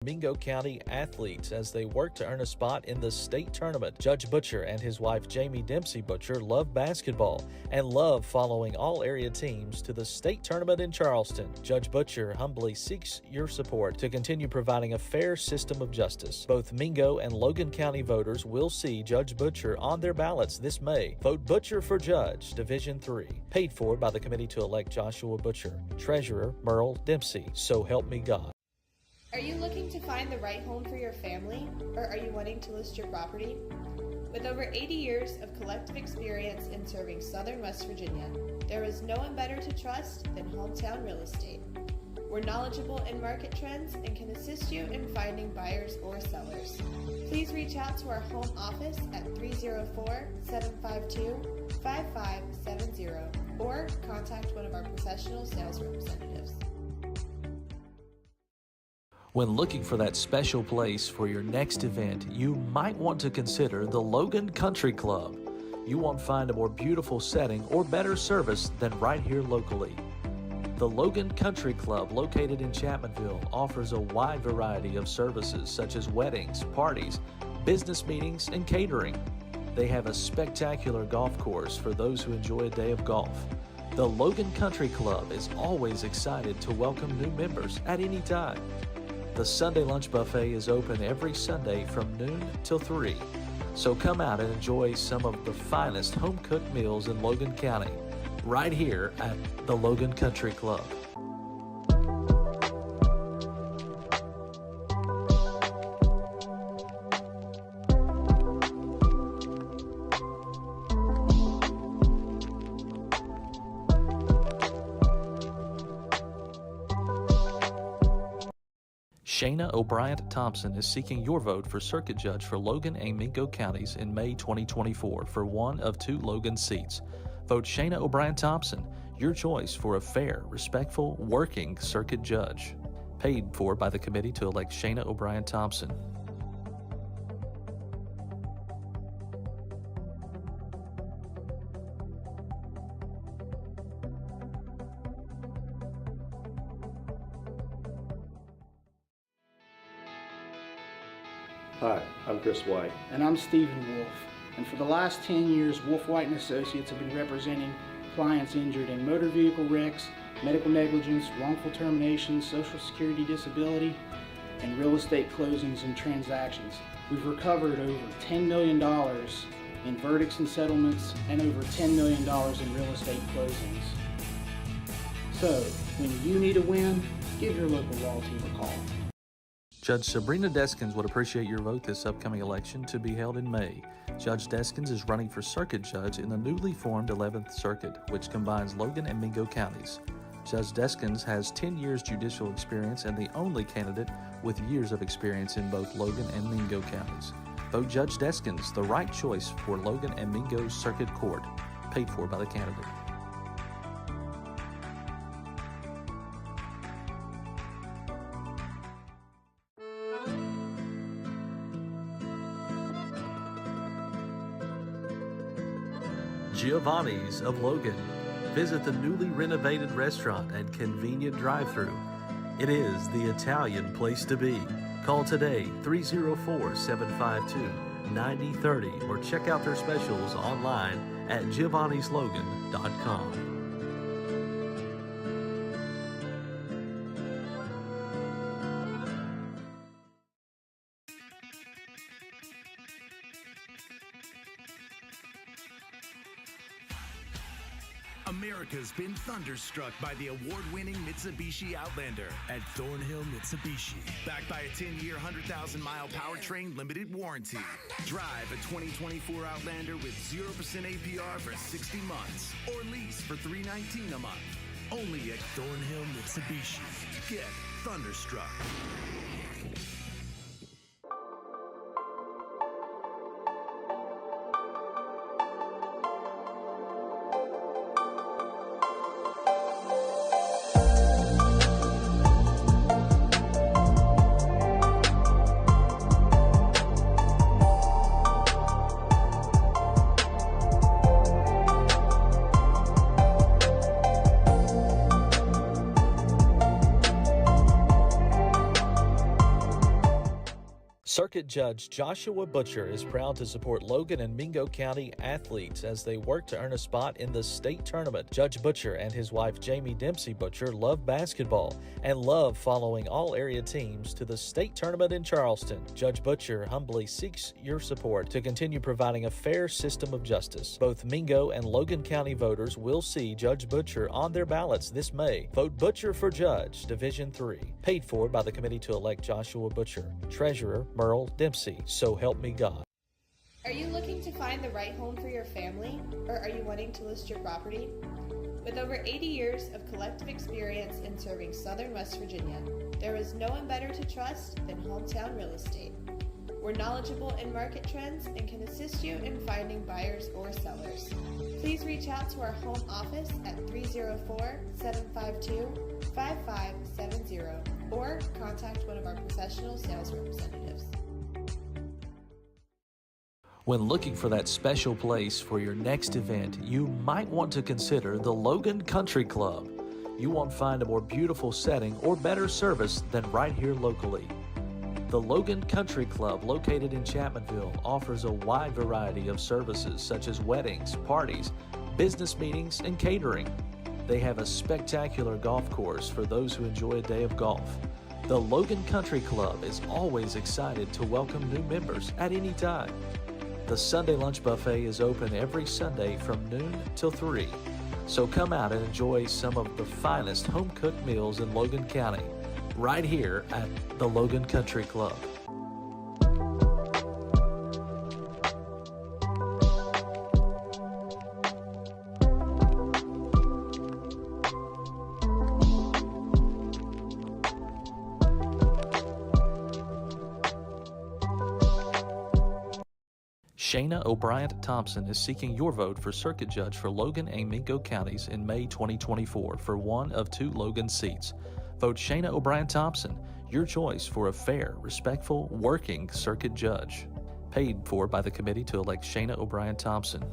Mingo County athletes as they work to earn a spot in the state tournament. Judge Butcher and his wife Jamie Dempsey Butcher love basketball and love following all area teams to the state tournament in Charleston. Judge Butcher humbly seeks your support to continue providing a fair system of justice. Both Mingo and Logan County voters will see Judge Butcher on their ballots this May. Vote Butcher for Judge, Division 3. Paid for by the Committee to Elect Joshua Butcher. Treasurer Merle Dempsey. So help me God. Are you looking to find the right home for your family, or are you wanting to list your property? With over 80 years of collective experience in serving Southern West Virginia, there is no one better to trust than Hometown Real Estate. We're knowledgeable in market trends and can assist you in finding buyers or sellers. Please reach out to our home office at 304-752-5570 or contact one of our professional sales representatives. When looking for that special place for your next event, you might want to consider the Logan Country Club. You won't find a more beautiful setting or better service than right here locally. The Logan Country Club, located in Chapmanville, offers a wide variety of services such as weddings, parties, business meetings, and catering. They have a spectacular golf course for those who enjoy a day of golf. The Logan Country Club is always excited to welcome new members at any time. The Sunday lunch buffet is open every Sunday from noon till 3. So come out and enjoy some of the finest home-cooked meals in Logan County, right here at the Logan Country Club. Shayna O'Brien Thompson is seeking your vote for Circuit Judge for Logan and Mingo counties in May 2024 for one of 2 Logan seats. Vote Shayna O'Brien Thompson, your choice for a fair, respectful, working Circuit Judge. Paid for by the Committee to Elect Shayna O'Brien Thompson. Hi, I'm Chris White. And I'm Stephen Wolf. And for the last 10 years, Wolf White & Associates have been representing clients injured in motor vehicle wrecks, medical negligence, wrongful terminations, Social Security disability, and real estate closings and transactions. We've recovered over $10 million in verdicts and settlements and over $10 million in real estate closings. So, when you need a win, give your local law team a call. Judge Sabrina Deskins would appreciate your vote this upcoming election to be held in May. Judge Deskins is running for Circuit Judge in the newly formed 11th Circuit, which combines Logan and Mingo counties. Judge Deskins has 10 years judicial experience and the only candidate with years of experience in both Logan and Mingo counties. Vote Judge Deskins, the right choice for Logan and Mingo Circuit Court, paid for by the candidate. Giovanni's of Logan. Visit the newly renovated restaurant and convenient drive-thru. It is the Italian place to be. Call today 304-752-9030 or check out their specials online at giovannislogan.com. America's been thunderstruck by the award-winning Mitsubishi Outlander at Thornhill Mitsubishi. Backed by a 10-year, 100,000-mile powertrain limited warranty. Drive a 2024 Outlander with 0% APR for 60 months or lease for $319 a month. Only at Thornhill Mitsubishi. Get thunderstruck. Circuit Judge Joshua Butcher is proud to support Logan and Mingo County athletes as they work to earn a spot in the state tournament. Judge Butcher and his wife Jamie Dempsey Butcher love basketball and love following all area teams to the state tournament in Charleston. Judge Butcher humbly seeks your support to continue providing a fair system of justice. Both Mingo and Logan County voters will see Judge Butcher on their ballots this May. Vote Butcher for Judge, Division 3. Paid for by the Committee to Elect Joshua Butcher. Treasurer Merle Dempsey. So help me God. Are you looking to find the right home for your family, or are you wanting to list your property? With over 80 years of collective experience in serving Southern West Virginia, there is no one better to trust than Hometown Real Estate. We're knowledgeable in market trends and can assist you in finding buyers or sellers. Please reach out to our home office at 304-752-5570 or contact one of our professional sales representatives. When looking for that special place for your next event, you might want to consider the Logan Country Club. You won't find a more beautiful setting or better service than right here locally. The Logan Country Club, located in Chapmanville, offers a wide variety of services such as weddings, parties, business meetings, and catering. They have a spectacular golf course for those who enjoy a day of golf. The Logan Country Club is always excited to welcome new members at any time. The Sunday lunch buffet is open every Sunday from noon till 3. So come out and enjoy some of the finest home-cooked meals in Logan County, right here at the Logan Country Club. Shayna O'Brien Thompson is seeking your vote for Circuit Judge for Logan and Mingo counties in May 2024 for one of 2 Logan seats. Vote Shayna O'Brien Thompson, your choice for a fair, respectful, working Circuit Judge. Paid for by the Committee to Elect Shayna O'Brien Thompson.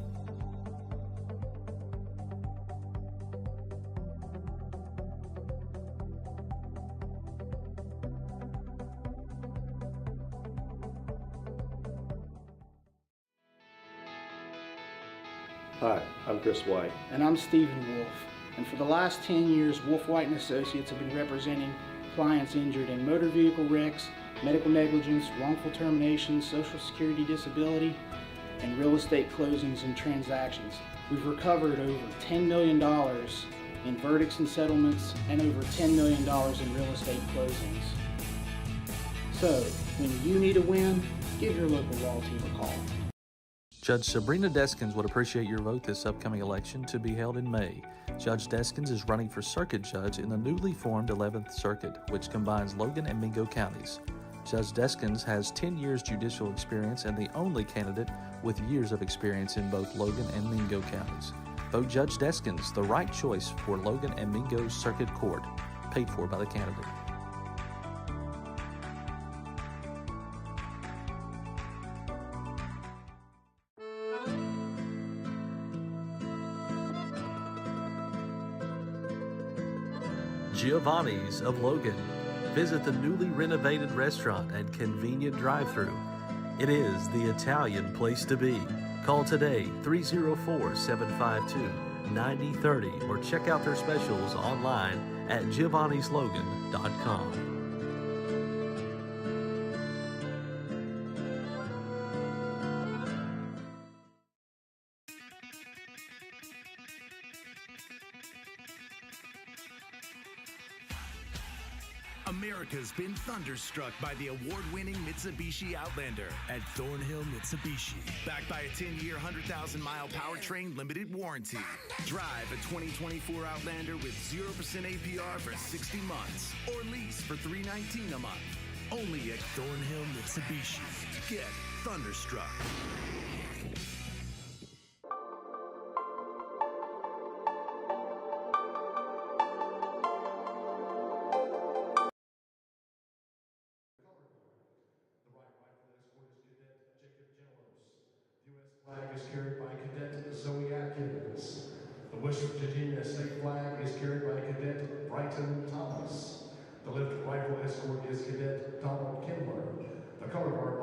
Hi, I'm Chris White. And I'm Stephen Wolf. And for the last 10 years, Wolf White & Associates have been representing clients injured in motor vehicle wrecks, medical negligence, wrongful termination, social security disability, and real estate closings and transactions. We've recovered over $10 million in verdicts and settlements and over $10 million in real estate closings. So, when you need a win, give your local law team a call. Judge Sabrina Deskins would appreciate your vote this upcoming election to be held in May. Judge Deskins is running for Circuit Judge in the newly formed 11th Circuit, which combines Logan and Mingo counties. Judge Deskins has 10 years judicial experience and the only candidate with years of experience in both Logan and Mingo counties. Vote Judge Deskins, the right choice for Logan and Mingo Circuit Court, paid for by the candidate. Giovanni's of Logan. Visit the newly renovated restaurant and convenient drive-thru. It is the Italian place to be. Call today 304-752-9030 or check out their specials online at giovannislogan.com. America's been thunderstruck by the award-winning Mitsubishi Outlander at Thornhill Mitsubishi. Backed by a 10-year, 100,000-mile powertrain limited warranty. Drive a 2024 Outlander with 0% APR for 60 months or lease for $319 a month. Only at Thornhill Mitsubishi. Get thunderstruck. Flag is carried by Cadet Zoe Atkins. The West Virginia state flag is carried by Cadet Brighton Thomas. The left rifle escort is Cadet Donald Kindler. The color guard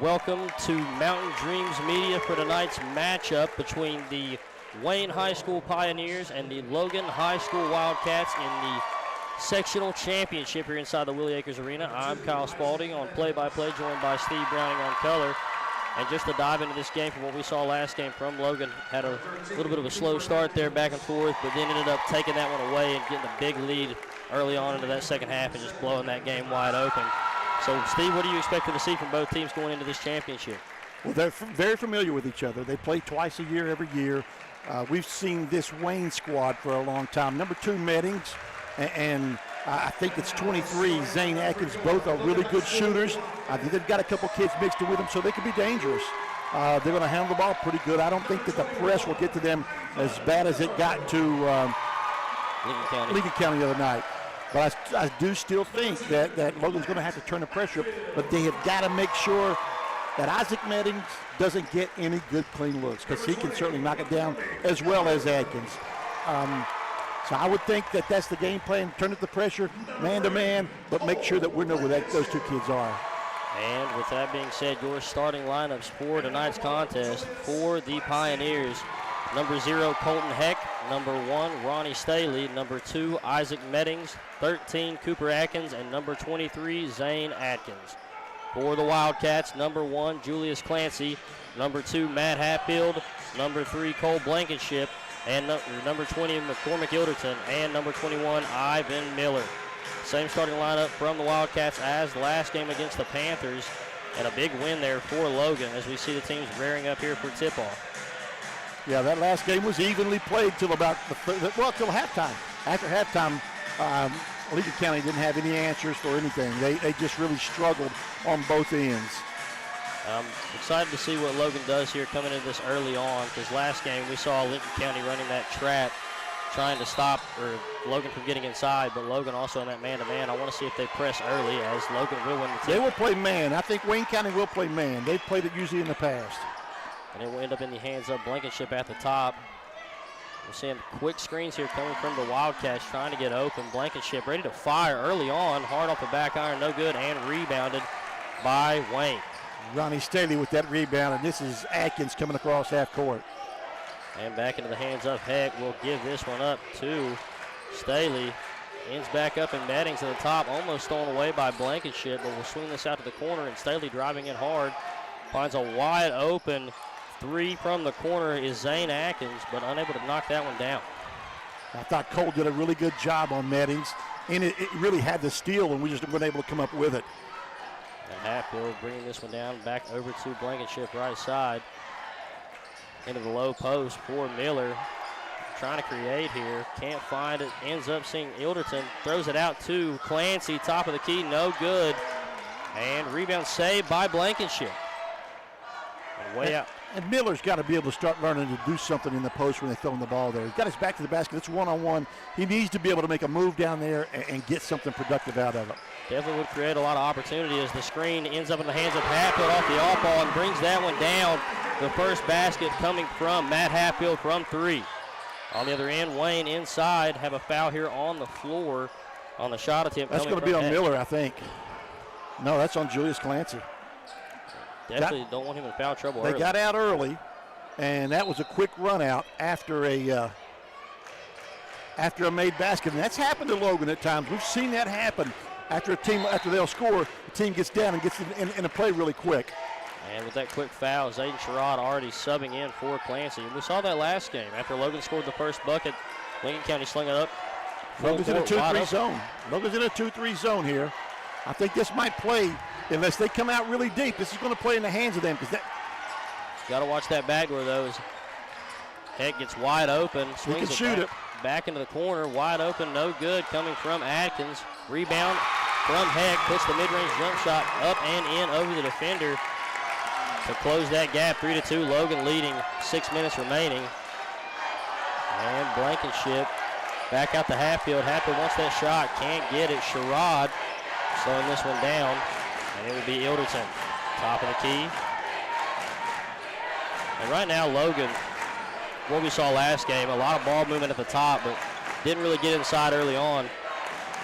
welcome to Mountain Dreams Media for tonight's matchup between the Wayne High School Pioneers and the Logan High School Wildcats in the sectional championship here inside the Willie Acres Arena. I'm Kyle Spalding on play-by-play, joined by Steve Browning on color. And just to dive into this game from what we saw last game from Logan, had a little bit of a slow start there back and forth, but then ended up taking that one away and getting a big lead early on into that second half and just blowing that game wide open. So, Steve, what are you expecting to see from both teams going into this championship? Well, they're very familiar with each other. They play twice a year every year. We've seen this Wayne squad for a long time. Number 2, Meddings, and I think it's 23, Zane Atkins. Both are really good shooters. I think they've got a couple kids mixed in with them, so they could be dangerous. They're going to handle the ball pretty good. I don't think that the press will get to them as bad as it got to Lincoln County the other night. But I do still think that Logan's going to have to turn the pressure up, but they have got to make sure that Isaac Meddings doesn't get any good clean looks, because he can certainly knock it down as well as Atkins. So I would think that that's the game plan. Turn up the pressure, man-to-man, but make sure that we know where those two kids are. And with that being said, your starting lineups for tonight's contest for the Pioneers. Number 0, Colton Heck. Number 1, Ronnie Staley. Number 2, Isaac Meddings. 13, Cooper Atkins. And number 23, Zane Atkins. For the Wildcats, number 1, Julius Clancy. Number 2, Matt Hatfield. Number 3, Cole Blankenship. And number 20, McCormick Ilderton. And number 21, Ivan Miller. Same starting lineup from the Wildcats as the last game against the Panthers. And a big win there for Logan as we see the teams rearing up here for tip-off. Yeah, that last game was evenly played till about till halftime. After halftime, Lincoln County didn't have any answers for anything. They just really struggled on both ends. I'm excited to see what Logan does here coming into this early on, because last game we saw Lincoln County running that trap, trying to stop Logan from getting inside, but Logan also in that man-to-man. I want to see if they press early, as Logan will win the tip. They will play man. I think Wayne County will play man. They've played it usually in the past. And it will end up in the hands of Blankenship at the top. We're seeing quick screens here coming from the Wildcats trying to get open. Blankenship ready to fire early on. Hard off the back iron, no good, and rebounded by Wayne. Ronnie Staley with that rebound, and this is Atkins coming across half court. And back into the hands of Heck. We'll give this one up to Staley. Ends back up in Meddings to the top, almost stolen away by Blankenship, but we'll swing this out to the corner, and Staley driving in hard. Finds a wide open three from the corner is Zane Atkins, but unable to knock that one down. I thought Cole did a really good job on Meddings, and it really had the steal, and we just weren't able to come up with it. And Hatfield bringing this one down back over to Blankenship right side. Into the low post for Miller. Trying to create here, can't find it, ends up seeing Ilderton, throws it out to Clancy, top of the key, no good. And rebound saved by Blankenship. And way out. And Miller's got to be able to start learning to do something in the post when they're throwing the ball there. He's got his back to the basket. It's one-on-one. He needs to be able to make a move down there and get something productive out of it. Definitely would create a lot of opportunity as the screen ends up in the hands of Hatfield off the off ball and brings that one down. The first basket coming from Matt Hatfield from three. On the other end, Wayne inside, have a foul here on the floor on the shot attempt. That's going to be on Miller, I think. No, that's on Julius Clancy. Definitely don't want him in foul trouble early. They got out early, and that was a quick run out after a made basket. And that's happened to Logan at times. We've seen that happen after they'll score, the team gets down and gets in a play really quick. And with that quick foul, Zayden Sherrod already subbing in for Clancy. And we saw that last game. After Logan scored the first bucket, Lincoln County slung it up. Logan's in a 2-3 zone. Logan's in a 2-3 zone here. I think this might play, unless they come out really deep, this is going to play in the hands of them. Got to watch that backdoor, though. As Heck gets wide open. He can shoot it. Back into the corner, wide open, no good, coming from Atkins. Rebound from Heck, puts the mid-range jump shot up and in over the defender to close that gap. 3-2, Logan leading, 6 minutes remaining. And Blankenship back out to Hatfield. Hatfield wants that shot, can't get it. Sherrod slowing this one down, and it will be Ilderton, top of the key. And right now, Logan, what we saw last game, a lot of ball movement at the top, but didn't really get inside early on.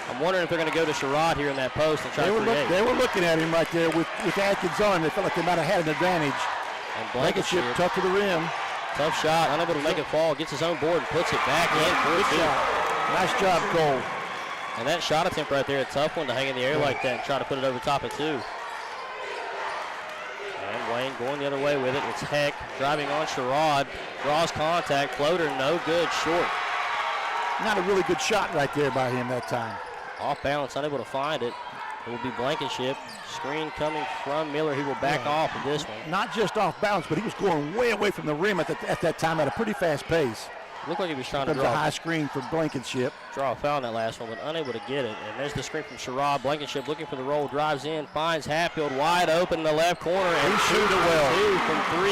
I'm wondering if they're going to go to Sherrod here in that post and try to create. They were looking at him right there with Atkins on. They felt like they might have had an advantage. And Blankenship tough to the rim. Tough shot, unable to make it fall. Gets his own board and puts it back in for Good shot. Nice job, Cole. And that shot attempt right there, a tough one to hang in the air like that and try to put it over top of 2. And Wayne going the other way with it. It's Heck driving on Sherrod. Draws contact. Floater no good. Short. Not a really good shot right there by him that time. Off balance, unable to find it. It will be Blankenship. Screen coming from Miller. He will back off of this one. Not just off balance, but he was going way away from the rim at that time at a pretty fast pace. Looked like he was trying to draw a high screen for Blankenship. Draw a foul in that last one, but unable to get it. And there's the screen from Sherrod. Blankenship looking for the roll, drives in, finds Hatfield wide open in the left corner. And he shoots it well. 2 from 3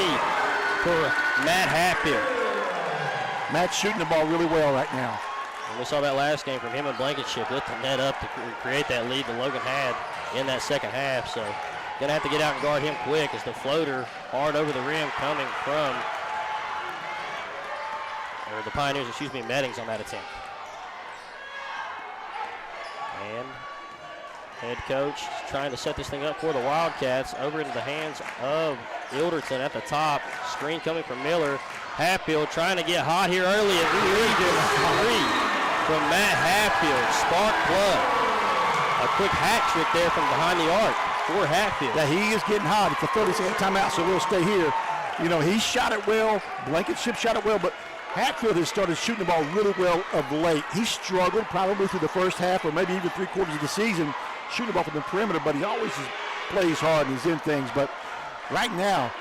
for Matt Hatfield. Matt's shooting the ball really well right now. And we saw that last game from him and Blankenship lift the net up to create that lead that Logan had in that second half. So gonna have to get out and guard him quick as the floater hard over the rim coming from, or the Pioneers, Meddings on that attempt. And head coach is trying to set this thing up for the Wildcats over into the hands of Ilderton at the top. Screen coming from Miller. Hatfield trying to get hot here early at 3 from Matt Hatfield. Spark plug. A quick hat trick there from behind the arc for Hatfield. Yeah, he is getting hot. It's a 30-second timeout, so we'll stay here. You know, he shot it well. Blankenship shot it well, but Hatfield has started shooting the ball really well of late. He struggled probably through the first half or maybe even 3/4 of the season shooting the ball from the perimeter, but he always plays hard and he's in things. But right now,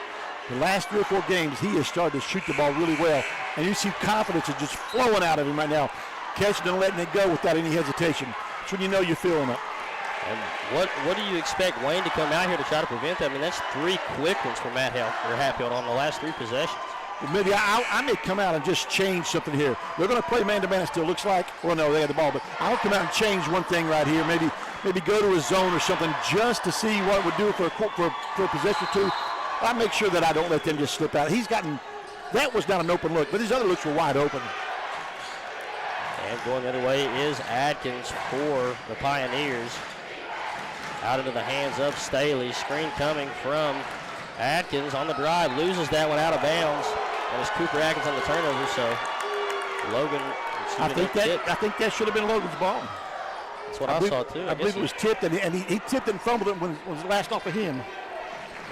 the last 3 or 4 games, he has started to shoot the ball really well. And you see confidence is just flowing out of him right now, catching and letting it go without any hesitation. That's when you know you're feeling it. And what do you expect Wayne to come out here to try to prevent that? I mean, that's 3 quick ones for Hatfield on the last 3 possessions. Well, maybe I may come out and just change something here. They're going to play man-to-man, it still looks like. Well, no, they had the ball, but I'll come out and change one thing right here. Maybe go to a zone or something just to see what it would do for a possession or 2. I make sure that I don't let them just slip out. That was not an open look, but his other looks were wide open. And going the other way is Atkins for the Pioneers. Out into the hands of Staley. Screen coming from Atkins on the drive. Loses that one out of bounds. And it's Cooper Atkins on the turnover, so Logan. I think that should have been Logan's ball. That's what I saw too. I believe it was tipped, and he tipped and fumbled it when it was last off of him.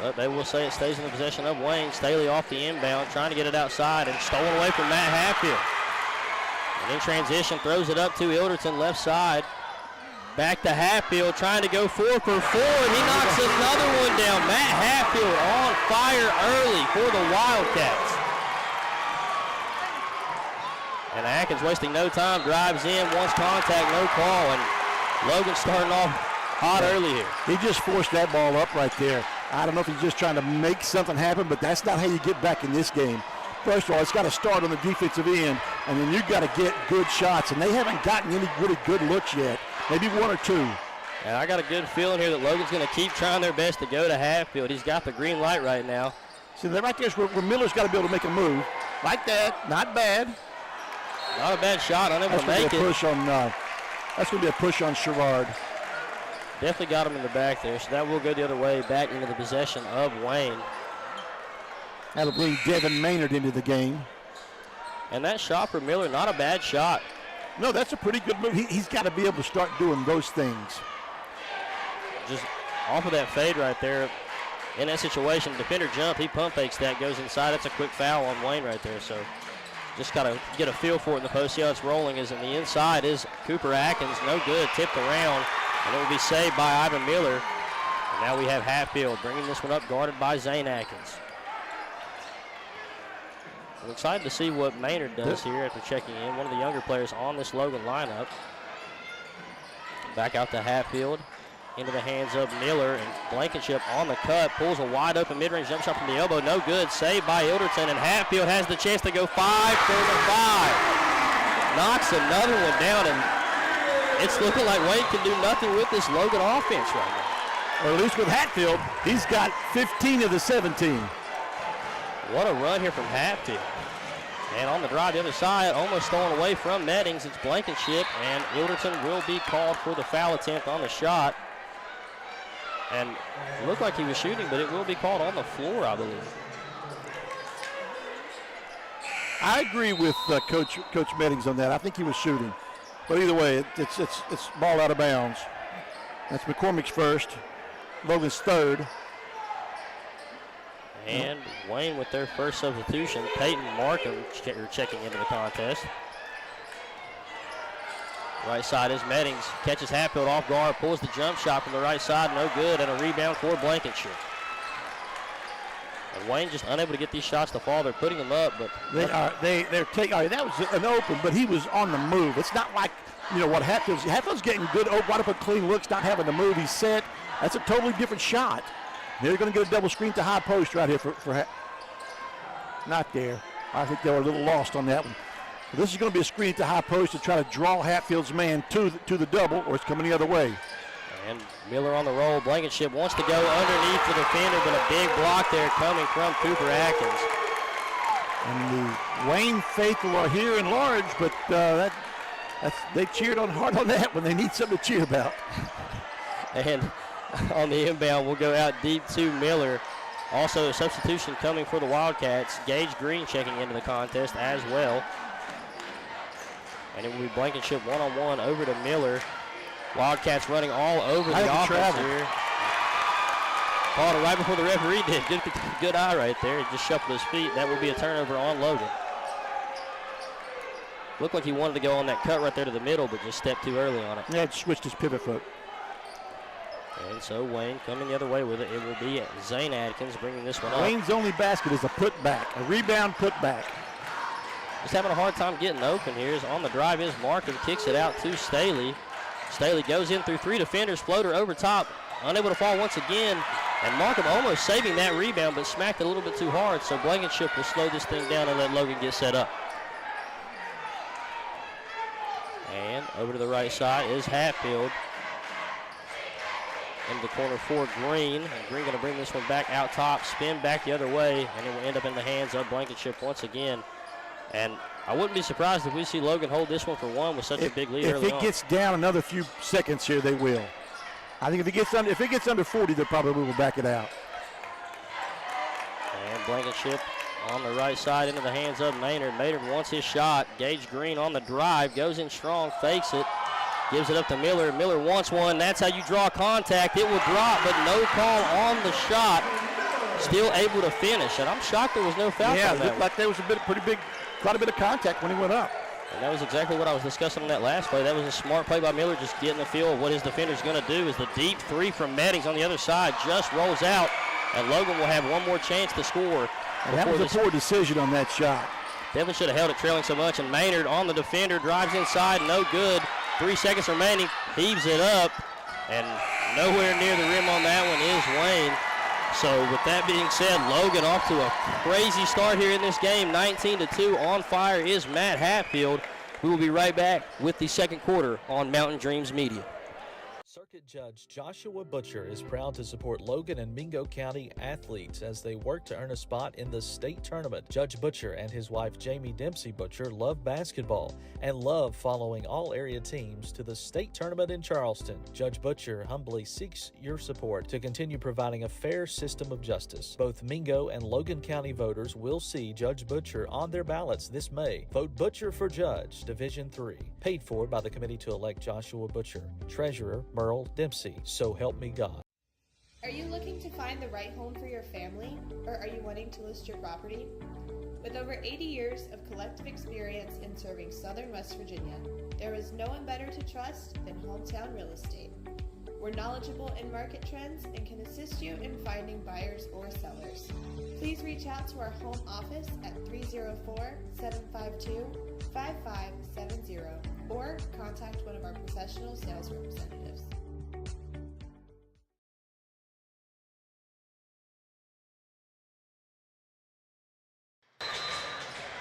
But they will say it stays in the possession of Wayne. Staley off the inbound, trying to get it outside, and stolen away from Matt Hatfield. And in transition, throws it up to Ilderton, left side. Back to Hatfield, trying to go 4 for 4, and he knocks another one down. Matt Hatfield on fire early for the Wildcats. And Atkins wasting no time, drives in, wants contact, no call, and Logan starting off hot early here. He just forced that ball up right there. I don't know if he's just trying to make something happen, but that's not how you get back in this game. First of all, it's got to start on the defensive end, and then you've got to get good shots, and they haven't gotten any really good looks yet. Maybe 1 or 2. And I got a good feeling here that Logan's going to keep trying their best to go to Hatfield. He's got the green light right now. See, right there's where Miller's got to be able to make a move. Like that, not bad. Not a bad shot, unable to make it. That's going to be a push on Sherrod. Definitely got him in the back there, so that will go the other way back into the possession of Wayne. That'll bring Devin Maynard into the game. And that shot for Miller, not a bad shot. No, that's a pretty good move. He's got to be able to start doing those things. Just off of that fade right there. In that situation, defender jump, he pump fakes that, goes inside. That's a quick foul on Wayne right there. So just got to get a feel for it in the post, see how it's rolling. Is in the inside is Cooper Atkins, no good, tipped around. And it will be saved by Ivan Miller. And now we have Hatfield bringing this one up, guarded by Zane Atkins. I'm excited to see what Maynard does here after checking in. One of the younger players on this Logan lineup. Back out to Hatfield. Into the hands of Miller, and Blankenship on the cut. Pulls a wide open mid-range jump shot from the elbow. No good. Saved by Ilderton, and Hatfield has the chance to go 5 for the 5. Knocks another one down, and it's looking like Wayne can do nothing with this Logan offense right now. Or at least with Hatfield, he's got 15 of the 17. What a run here from Hatfield. And on the drive, the other side, almost stolen away from Meddings. It's Blankenship, and Ilderton will be called for the foul attempt on the shot. And it looked like he was shooting, but it will be called on the floor, I believe. I agree with Coach Meddings on that. I think he was shooting. But either way, it's ball out of bounds. That's McCormick's first. Logan's third. And Wayne with their first substitution. Peyton Markham checking into the contest. Right side is Meddings. Catches Hatfield off guard, pulls the jump shot from the right side, no good, and a rebound for Blankenship. And Wayne just unable to get these shots to fall. They're putting them up, but they're taking. That was an open, but he was on the move. It's not like what Hatfield's getting good, wide open, clean looks, not having to move. He's set. That's a totally different shot. They're going to get a double screen to high post right here for not there. I think they were a little lost on that one. But this is going to be a screen to high post to try to draw Hatfield's man to the double, or it's coming the other way. And Miller on the roll. Blankenship wants to go underneath the defender, but a big block there coming from Cooper Atkins. And the Wayne faithful are here in large, but they cheered hard on that when they need something to cheer about. And on the inbound, we'll go out deep to Miller. Also a substitution coming for the Wildcats. Gage Green checking into the contest as well. And it will be Blankenship one-on-one over to Miller. Wildcats running all over the offense here. Called it right before the referee did. Good eye right there. He just shuffled his feet. That will be a turnover on Logan. Looked like he wanted to go on that cut right there to the middle, but just stepped too early on it. Yeah, it switched his pivot foot. And so Wayne coming the other way with it. It will be Zane Atkins bringing this one up. Wayne's only basket is a putback, a rebound putback. Just having a hard time getting open here. On the drive is Markham, kicks it out to Staley. Staley goes in through three defenders, floater over top, unable to fall once again. And Markham almost saving that rebound, but smacked it a little bit too hard. So Blankenship will slow this thing down and let Logan get set up. And over to the right side is Hatfield. In the corner for Green. And Green going to bring this one back out top, spin back the other way, and it will end up in the hands of Blankenship once again. And I wouldn't be surprised if we see Logan hold this one for one with such a big lead early on. If it gets down another few seconds here, they will. I think if it gets under 40, they probably will back it out. And Blankenship on the right side into the hands of Maynard. Maynard wants his shot. Gage Green on the drive, goes in strong, fakes it. Gives it up to Miller. Miller wants one. That's how you draw contact. It will drop, but no call on the shot. Still able to finish. And I'm shocked there was no foul. Yeah, it looked like there was quite a bit of contact when he went up. And that was exactly what I was discussing on that last play. That was a smart play by Miller, just getting the feel of what his defender's going to do. Is the deep three from Meddings on the other side just rolls out, and Logan will have one more chance to score. And that was a poor decision on that shot. Definitely should have held it trailing so much. And Maynard on the defender, drives inside, no good. 3 seconds remaining, heaves it up, and nowhere near the rim on that one is Wayne. So with that being said, Logan off to a crazy start here in this game. 19-2. On fire is Matt Hatfield. We will be right back with the second quarter on Mountain Dreams Media. Circuit Judge Joshua Butcher is proud to support Logan and Mingo County athletes as they work to earn a spot in the state tournament. Judge Butcher and his wife Jamie Dempsey Butcher love basketball and love following all area teams to the state tournament in Charleston. Judge Butcher humbly seeks your support to continue providing a fair system of justice. Both Mingo and Logan County voters will see Judge Butcher on their ballots this May. Vote Butcher for Judge, Division 3. Paid for by the Committee to Elect Joshua Butcher. Treasurer Merle Dempsey. So help me God. Are you looking to find the right home for your family, or are you wanting to list your property? With over 80 years of collective experience in serving Southern West Virginia, there is no one better to trust than Hometown Real Estate. We're knowledgeable in market trends and can assist you in finding buyers or sellers. Please reach out to our home office at 304-752-5570 or contact one of our professional sales representatives.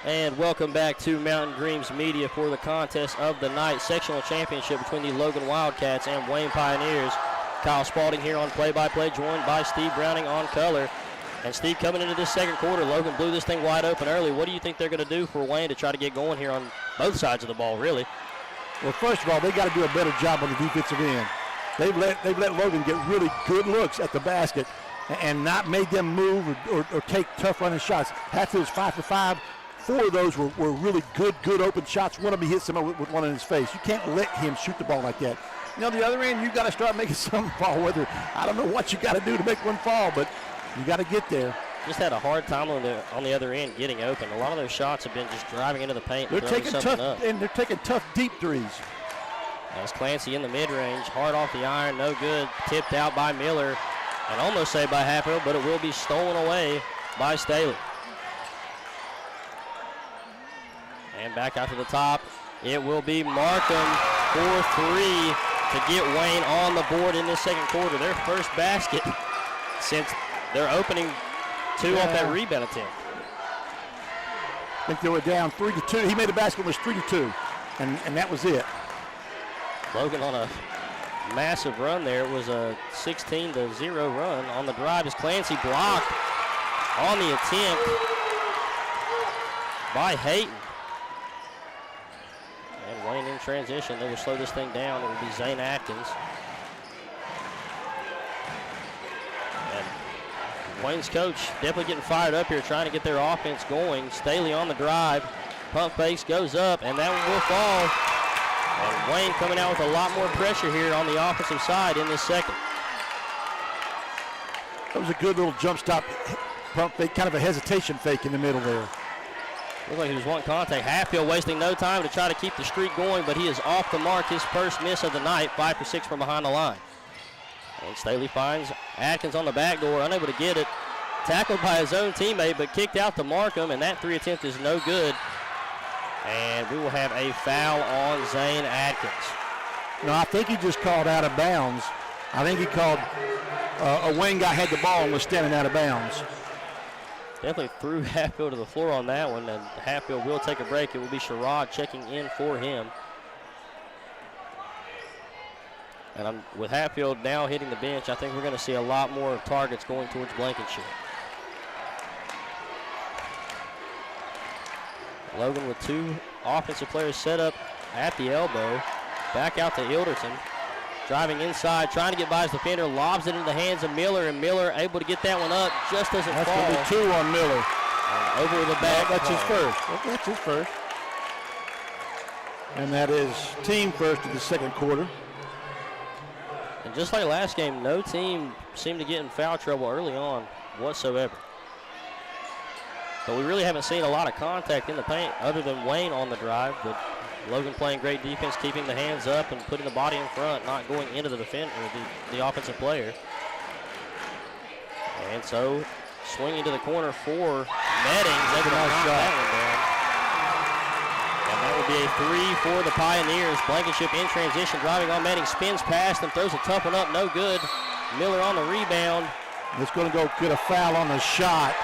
And welcome back to Mountain Dreams Media for the contest of the night. Sectional championship between the Logan Wildcats and Wayne Pioneers. Kyle Spalding here on play-by-play, joined by Steve Browning on color. And Steve, coming into this second quarter, Logan blew this thing wide open early. What do you think they're going to do for Wayne to try to get going here on both sides of the ball, really? Well, first of all, they got to do a better job on the defensive end. They've let Logan get really good looks at the basket and not made them move or take tough running shots. Hatfield's 5 for 5. 4 of those were really good open shots. One of them he hit someone with one in his face. You can't let him shoot the ball like that. You know, the other end, you got to start making some fall. Whether I don't know what you got to do to make one fall, but you got to get there. Just had a hard time on the other end getting open. A lot of those shots have been just driving into the paint. They're taking tough deep threes. That's Clancy in the mid-range, hard off the iron, no good. Tipped out by Miller, and almost saved by Hatfield, but it will be stolen away by Staley. And back out to the top, it will be Markham for 3 to get Wayne on the board in this second quarter. Their first basket since their opening 2 off that rebound attempt. I think they were down 3-2. He made a basket, was 3-2, and that was it. Logan on a massive run there. It was a 16-0 run on the drive as Clancy blocked on the attempt by Hayton. And Wayne in transition. They will slow this thing down. It will be Zane Atkins. And Wayne's coach definitely getting fired up here, trying to get their offense going. Staley on the drive. Pump fakes, goes up, and that one will fall. And Wayne coming out with a lot more pressure here on the offensive side in this second. That was a good little jump stop pump fake, kind of a hesitation fake in the middle there. Looked like he was wanting contact. Hatfield wasting no time to try to keep the streak going, but he is off the mark. His first miss of the night, 5 for 6 from behind the line. And Staley finds Atkins on the back door, unable to get it. Tackled by his own teammate, but kicked out to Markham, and that 3 attempt is no good. And we will have a foul on Zane Atkins. No, I think he just called out of bounds. I think he called a Wayne guy had the ball and was standing out of bounds. Definitely threw Hatfield to the floor on that one, and Hatfield will take a break. It will be Sherrod checking in for him. And with Hatfield now hitting the bench, I think we're going to see a lot more targets going towards Blankenship. Logan with 2 offensive players set up at the elbow. Back out to Ilderton. Driving inside, trying to get by his defender. Lobs it into the hands of Miller, and Miller able to get that one up. Just doesn't fall. That's going to be 2 on Miller. And over the back. That's his first. That's his first. And that is team first of the second quarter. And just like last game, no team seemed to get in foul trouble early on whatsoever. But we really haven't seen a lot of contact in the paint other than Wayne on the drive. But Logan playing great defense, keeping the hands up and putting the body in front, not going into the defender, the offensive player. And so swinging to the corner for Meddings, able to knock that one down. And that would be a 3 for the Pioneers. Blankenship in transition, driving on Meddings, spins past and throws a tough one up, no good. Miller on the rebound. It's going to go get a foul on the shot.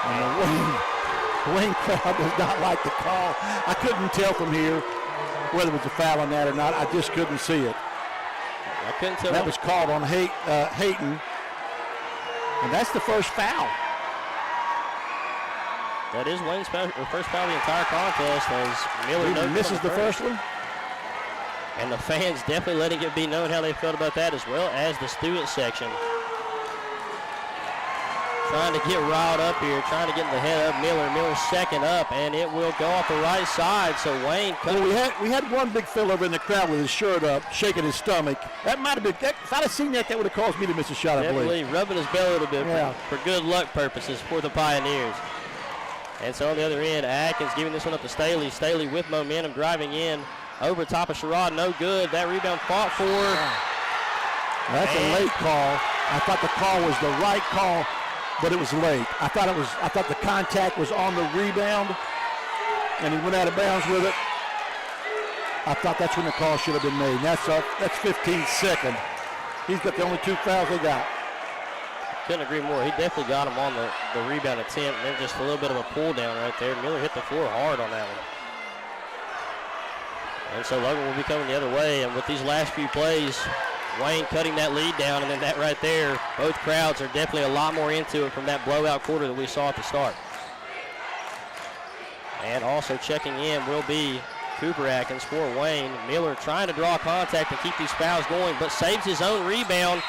And the Wayne crowd does not like the call. I couldn't tell from here whether it was a foul on that or not. I just couldn't see it. I couldn't tell. That was called on Hayton. And that's the first foul. That is Wayne's first foul of the entire contest as Miller misses the first one. And the fans definitely letting it be known how they felt about that, as well as the student section. Trying to get riled up here, trying to get in the head of Miller. Miller's second up, and it will go off the right side. So Wayne comes. Well, we had one big fella over in the crowd with his shirt up, shaking his stomach. That might have been. If I'd have seen that, that would have caused me to miss a shot. I believe. Definitely rubbing his belly a little bit for good luck purposes for the Pioneers. And so on the other end, Atkins giving this one up to Staley. Staley with momentum, driving in over top of Sherrod. No good. That rebound fought for. That's a late call. I thought the call was the right call, but it was late. I thought the contact was on the rebound, and he went out of bounds with it. I thought that's when the call should have been made. That's 15 seconds. He's got the only 2 fouls they got. Couldn't agree more. He definitely got him on the rebound attempt, and then just a little bit of a pull down right there. Miller hit the floor hard on that one. And so Logan will be coming the other way, and with these last few plays, Wayne cutting that lead down, and then that right there, both crowds are definitely a lot more into it from that blowout quarter that we saw at the start. And also checking in will be Cooper Atkins for Wayne. Miller trying to draw contact and keep these fouls going, but saves his own rebound.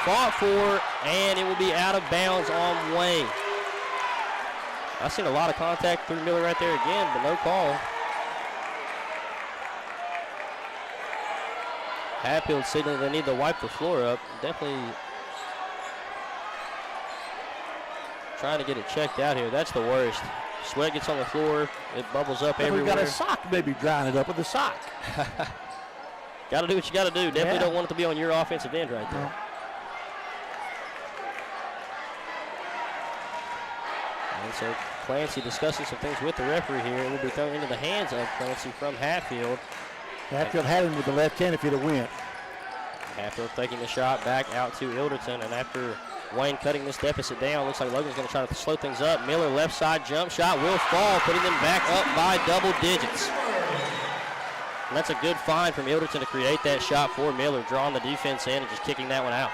Fought for, and it will be out of bounds on Wayne. I've seen a lot of contact through Miller right there again, but no call. Hatfield signaling they need to wipe the floor up. Definitely trying to get it checked out here. That's the worst. Sweat gets on the floor. It bubbles up everywhere. We've got a sock maybe drying it up with a sock. Got to do what you got to do. Definitely don't want it to be on your offensive end right there. No. And so Clancy discussing some things with the referee here. It will be thrown into the hands of Clancy from Hatfield. Hatfield had him with the left hand if he'd have went. Hatfield taking the shot back out to Ilderton, and after Wayne cutting this deficit down, looks like Logan's going to try to slow things up. Miller left side jump shot will fall, putting them back up by double digits. And that's a good find from Ilderton to create that shot for Miller, drawing the defense in and just kicking that one out.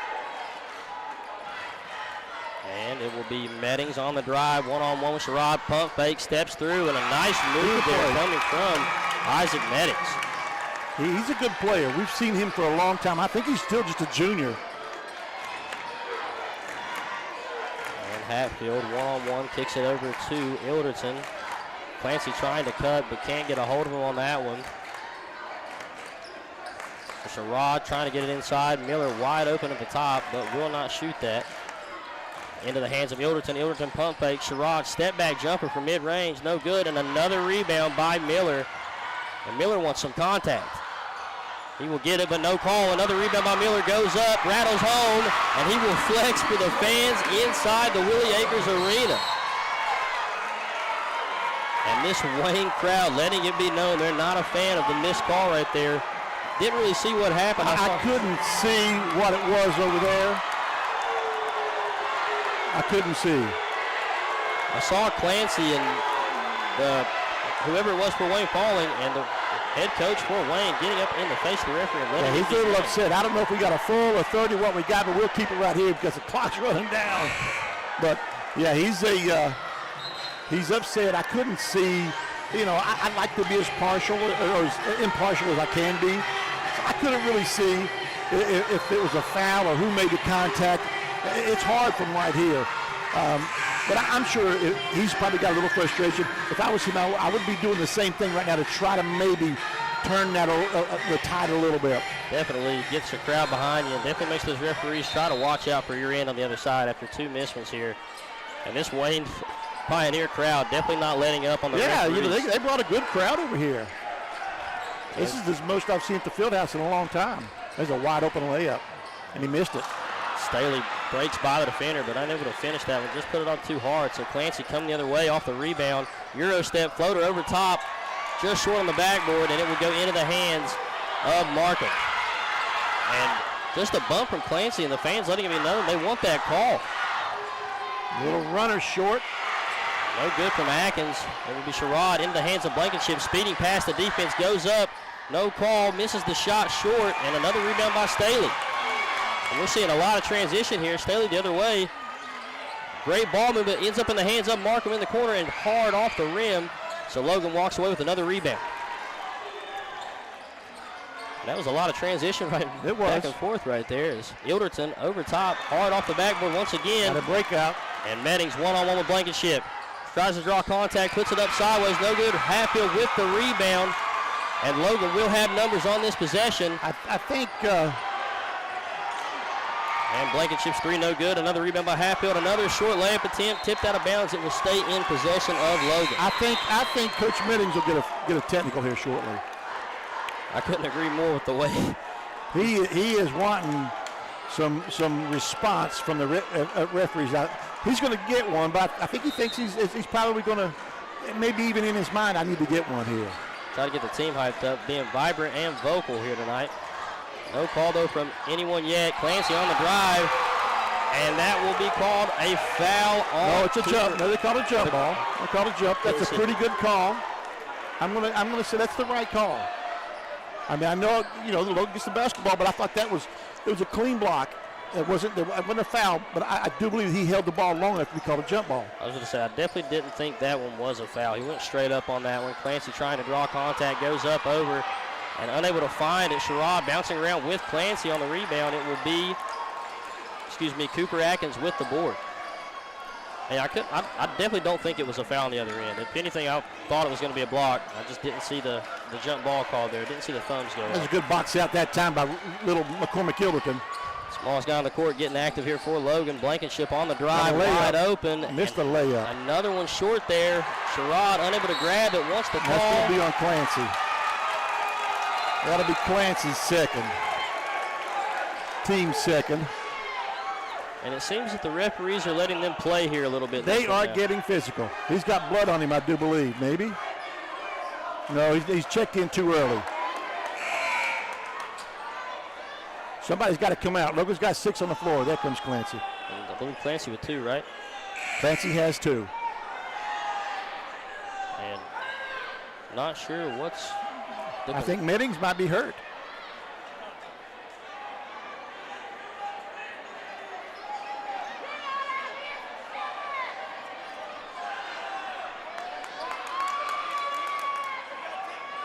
And it will be Meddings on the drive, one-on-one with Sherrod. Pump fake, steps through, and a nice move there coming from Isaac Meddings. He's a good player. We've seen him for a long time. I think he's still just a junior. And Hatfield, one-on-one, kicks it over to Ilderton. Clancy trying to cut, but can't get a hold of him on that one. Sherrod trying to get it inside. Miller wide open at the top, but will not shoot that. Into the hands of Ilderton. Ilderton pump fake. Sherrod step back jumper from mid-range. No good. And another rebound by Miller. And Miller wants some contact. He will get it, but no call. Another rebound by Miller goes up, rattles home, and he will flex for the fans inside the Willie Akers Arena. And this Wayne crowd letting it be known they're not a fan of the missed call right there. Didn't really see what happened. I couldn't see what it was over there. I couldn't see. I saw Clancy and whoever it was for Wayne falling, and the head coach for Wayne getting up in the face of the referee. And he's a little upset. I don't know if we got a full or 30 what we got, but we'll keep it right here because the clock's running down. But yeah, he's upset. I couldn't see. You know, I like to be as partial or as impartial as I can be. So I couldn't really see if it was a foul or who made the contact. It's hard from right here. But I'm sure he's probably got a little frustration. If I was him, I would be doing the same thing right now to try to maybe turn that the tide a little bit. Definitely gets the crowd behind you. Definitely makes those referees try to watch out for your end on the other side after two missed ones here. And this Wayne Pioneer crowd definitely not letting up on the referees. You know, they brought a good crowd over here. This is the most I've seen at the Fieldhouse in a long time. There's a wide open layup, and he missed it. Staley breaks by the defender, but unable to finish that one. Just put it up too hard. So Clancy coming the other way off the rebound. Euro step floater over top, just short on the backboard, and it will go into the hands of Markham. And just a bump from Clancy, and the fans letting it be known they want that call. Little runner short. No good from Atkins. It will be Sherrod into the hands of Blankenship, speeding past the defense, goes up. No call, misses the shot short, and another rebound by Staley. And we're seeing a lot of transition here. Staley the other way. Great ball movement, ends up in the hands of Markham in the corner and hard off the rim. So Logan walks away with another rebound. And that was a lot of transition back and forth right there. As Ilderton over top, hard off the backboard once again. And a breakout. And Meddings one-on-one with Blankenship. Tries to draw contact, puts it up sideways, no good. Hatfield with the rebound. And Logan will have numbers on this possession. I think... And Blankenship's three no good. Another rebound by Hatfield. Another short layup attempt, tipped out of bounds. It will stay in possession of Logan. I think Coach Meddings will get a technical here shortly. I couldn't agree more with the way. He is wanting some response from the referees. He's going to get one, but I think he thinks he's probably going to, maybe even in his mind, I need to get one here. Try to get the team hyped up, being vibrant and vocal here tonight. No call, though, from anyone yet. Clancy on the drive, and that will be called a foul on. No, it's a jump. No, they called a jump ball. They called a jump. That's a pretty good call. I'm gonna say that's the right call. I mean, I know, the Logan gets the basketball, but I thought it was a clean block. It wasn't a foul, but I do believe he held the ball long enough to be called a jump ball. I was going to say, I definitely didn't think that one was a foul. He went straight up on that one. Clancy trying to draw contact, goes up over, and unable to find it. Sherrod bouncing around with Clancy on the rebound. It will be, Cooper Atkins with the board. Hey, I definitely don't think it was a foul on the other end. If anything, I thought it was going to be a block. I just didn't see the jump ball call there. Didn't see the thumbs go. That was a good box out that time by little McCormick Ilderton. Smallest guy on the court getting active here for Logan. Blankenship on the drive, wide open. Missed the layup. Another one short there. Sherrod unable to grab it. Wants the call. That's going to be on Clancy. That'll be Clancy's second. Team second. And it seems that the referees are letting them play here a little bit. They are getting physical. He's got blood on him, I do believe. Maybe? No, he's checked in too early. Somebody's got to come out. Logan's got 6 on the floor. There comes Clancy. And I believe Clancy with 2, right? Clancy has 2. And not sure what's... I think Meddings might be hurt.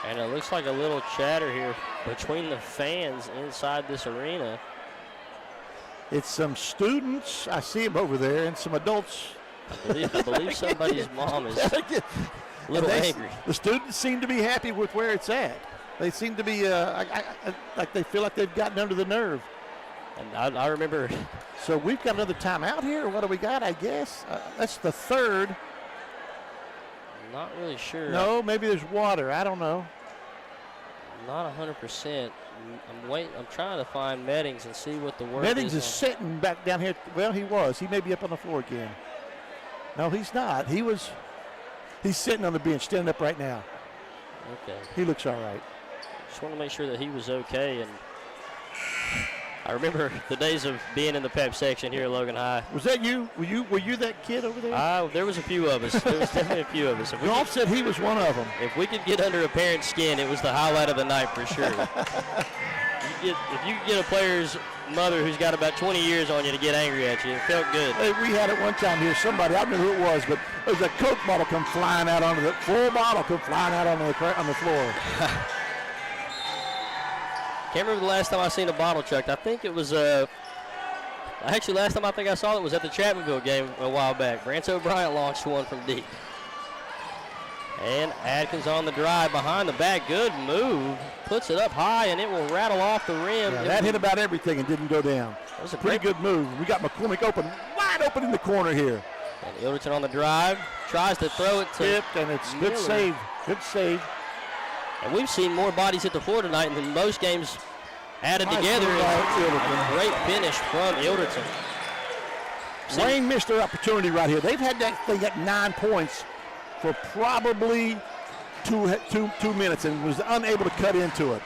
And it looks like a little chatter here between the fans inside this arena. It's some students. I see them over there, and some adults. I believe somebody's mom is a little angry. The students seem to be happy with where it's at. They seem to be like they feel like they've gotten under the nerve. And I remember. So we've got another timeout here, or what do we got, I guess? That's the third. Not really sure. No, maybe there's water. I don't know. Not 100%. I'm trying to find Meddings and see what the word is. Meddings is sitting back down here. Well, he was. He may be up on the floor again. No, he's not. He's sitting on the bench, standing up right now. Okay. He looks all right. Just want to make sure that he was okay. And I remember the days of being in the pep section here at Logan High. Was that you? Were you that kid over there? There was a few of us. There was definitely a few of us. Golf said he was one of them. If we could get under a parent's skin, it was the highlight of the night for sure. If you could get a player's mother who's got about 20 years on you to get angry at you, it felt good. Hey, we had it one time here. Somebody, I don't know who it was, but there was a Coke bottle come flying out onto the full bottle come flying out on the floor. Can't remember the last time I seen a bottle chucked. I think it was actually last time I think I saw it was at the Chapmanville game a while back. Brance O'Brien launched one from deep. And Atkins on the drive behind the back. Good move. Puts it up high and it will rattle off the rim. Yeah, that hit about everything and didn't go down. That was a pretty good move. We got McCormick wide open in the corner here. And Ilderton on the drive. Tries to throw it to Tipped, and it's Miller. good save. Good save. And we've seen more bodies hit the floor tonight than most games added together. A great finish from Ilderton. Wayne missed their opportunity right here. They've had that thing at 9 points for probably two minutes and was unable to cut into it.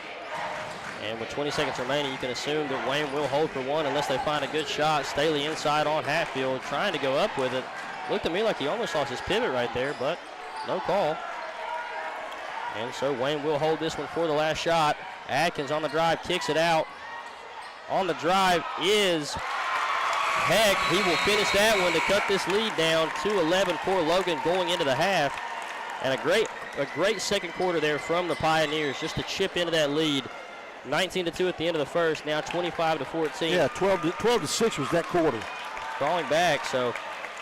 And with 20 seconds remaining, you can assume that Wayne will hold for one unless they find a good shot. Staley inside on Hatfield, trying to go up with it. Looked to me like he almost lost his pivot right there, but no call. And so Wayne will hold this one for the last shot. Atkins on the drive, kicks it out. On the drive is Heck. He will finish that one to cut this lead down to 11 for Logan going into the half. And a great second quarter there from the Pioneers just to chip into that lead. 19-2 at the end of the first, now 25-14. Yeah, 12-6 was that quarter. Crawling back, so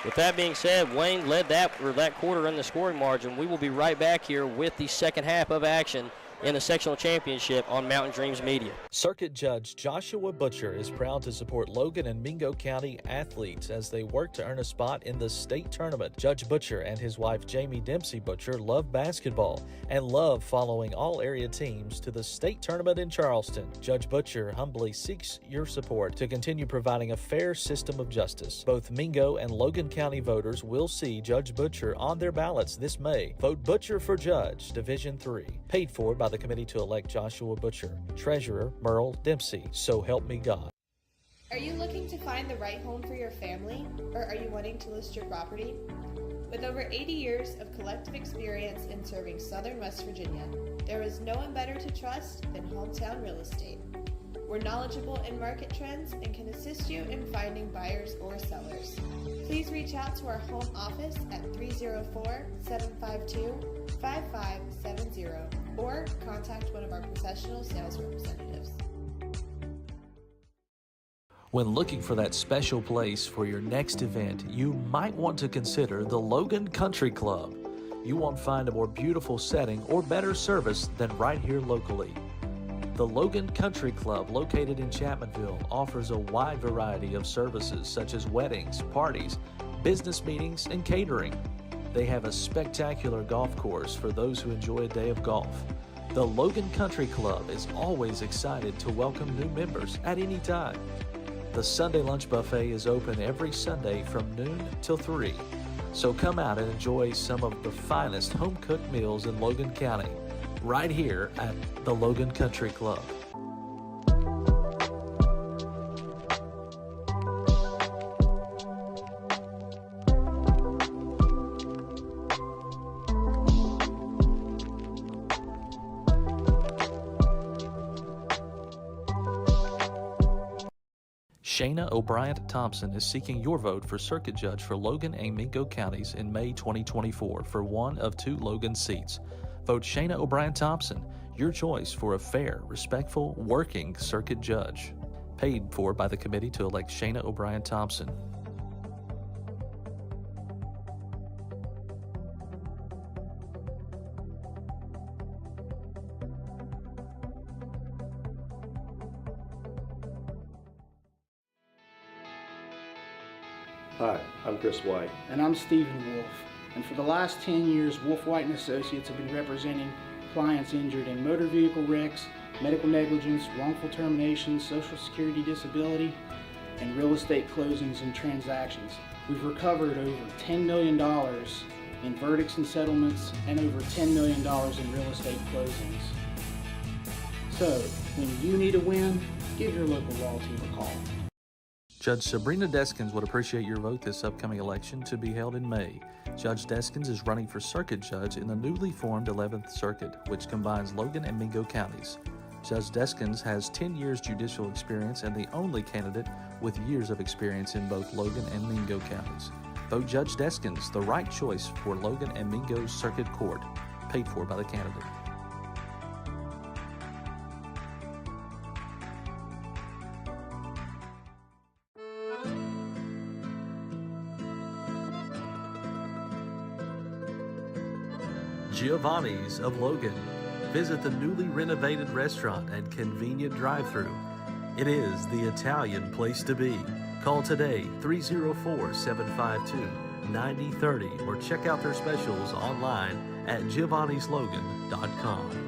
with that being said, Wayne led that quarter in the scoring margin. We will be right back here with the second half of action in the sectional championship on Mountain Dreams Media. Circuit Judge Joshua Butcher is proud to support Logan and Mingo County athletes as they work to earn a spot in the state tournament. Judge Butcher and his wife Jamie Dempsey Butcher love basketball and love following all area teams to the state tournament in Charleston. Judge Butcher humbly seeks your support to continue providing a fair system of justice. Both Mingo and Logan County voters will see Judge Butcher on their ballots this May. Vote Butcher for Judge, Division 3. Paid for by the committee to elect Joshua Butcher. Treasurer Merle Dempsey. So help me God. Are you looking to find the right home for your family, or are you wanting to list your property? With over 80 years of collective experience in serving Southern West Virginia, there is no one better to trust than Hometown Real Estate. We're knowledgeable in market trends and can assist you in finding buyers or sellers. Please reach out to our home office at 304-752-5570 or contact one of our professional sales representatives. When looking for that special place for your next event, you might want to consider the Logan Country Club. You won't find a more beautiful setting or better service than right here locally. The Logan Country Club, located in Chapmanville, offers a wide variety of services such as weddings, parties, business meetings, and catering. They have a spectacular golf course for those who enjoy a day of golf. The Logan Country Club is always excited to welcome new members at any time. The Sunday lunch buffet is open every Sunday from noon till 3. So come out and enjoy some of the finest home-cooked meals in Logan County, right here at the Logan Country Club. Shayna O'Brien Thompson is seeking your vote for Circuit Judge for Logan and Mingo counties in May 2024 for one of 2 Logan seats. Vote Shayna O'Brien Thompson, your choice for a fair, respectful, working Circuit Judge. Paid for by the committee to elect Shayna O'Brien Thompson. Hi, I'm Chris White. And I'm Stephen Wolf. And for the last 10 years, Wolf White & Associates have been representing clients injured in motor vehicle wrecks, medical negligence, wrongful terminations, social security disability, and real estate closings and transactions. We've recovered over $10 million in verdicts and settlements and over $10 million in real estate closings. So, when you need a win, give your local law team a call. Judge Sabrina Deskins would appreciate your vote this upcoming election to be held in May. Judge Deskins is running for Circuit Judge in the newly formed 11th Circuit, which combines Logan and Mingo counties. Judge Deskins has 10 years judicial experience and the only candidate with years of experience in both Logan and Mingo counties. Vote Judge Deskins, the right choice for Logan and Mingo Circuit Court, paid for by the candidate. Giovanni's of Logan. Visit the newly renovated restaurant and convenient drive-thru. It is the Italian place to be. Call today 304-752-9030 or check out their specials online at giovannislogan.com.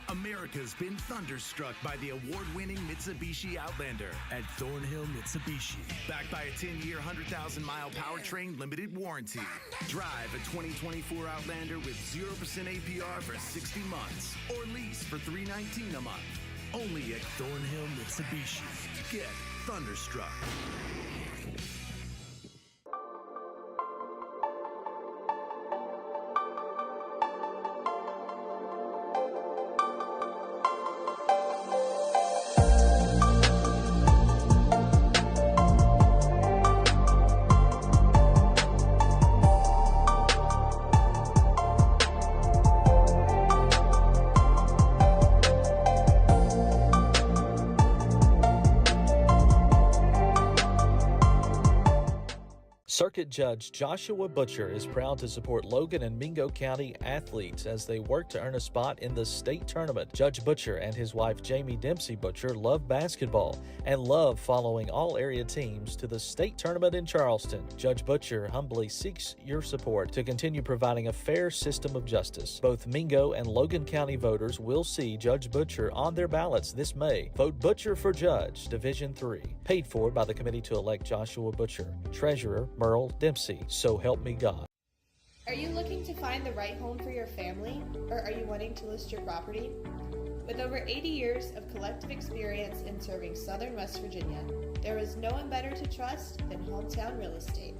America's been thunderstruck by the award-winning Mitsubishi Outlander at Thornhill Mitsubishi. Backed by a 10-year, 100,000-mile powertrain limited warranty. Drive a 2024 Outlander with 0% APR for 60 months or lease for $319 a month. Only at Thornhill Mitsubishi. Get thunderstruck. Circuit Judge Joshua Butcher is proud to support Logan and Mingo County athletes as they work to earn a spot in the state tournament. Judge Butcher and his wife Jamie Dempsey Butcher love basketball and love following all area teams to the state tournament in Charleston. Judge Butcher humbly seeks your support to continue providing a fair system of justice. Both Mingo and Logan County voters will see Judge Butcher on their ballots this May. Vote Butcher for Judge, Division 3. Paid for by the committee to elect Joshua Butcher. Treasurer Merle Dempsey. So help me God. Are you looking to find the right home for your family, or are you wanting to list your property? With over 80 years of collective experience in serving Southern West Virginia, there is no one better to trust than Hometown Real Estate.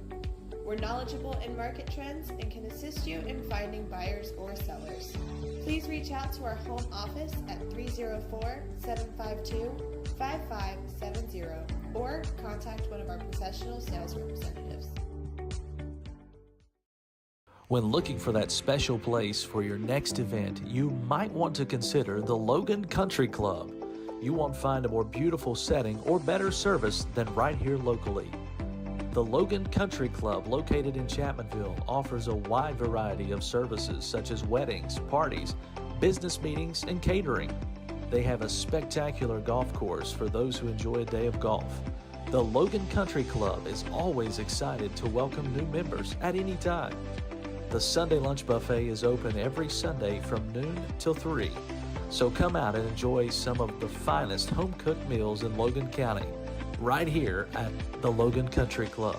We're knowledgeable in market trends and can assist you in finding buyers or sellers. Please reach out to our home office at 304-752-5570 or contact one of our professional sales representatives. When looking for that special place for your next event, you might want to consider the Logan Country Club. You won't find a more beautiful setting or better service than right here locally. The Logan Country Club, located in Chapmanville, offers a wide variety of services such as weddings, parties, business meetings, and catering. They have a spectacular golf course for those who enjoy a day of golf. The Logan Country Club is always excited to welcome new members at any time. The Sunday lunch buffet is open every Sunday from noon till 3. So come out and enjoy some of the finest home-cooked meals in Logan County, right here at the Logan Country Club.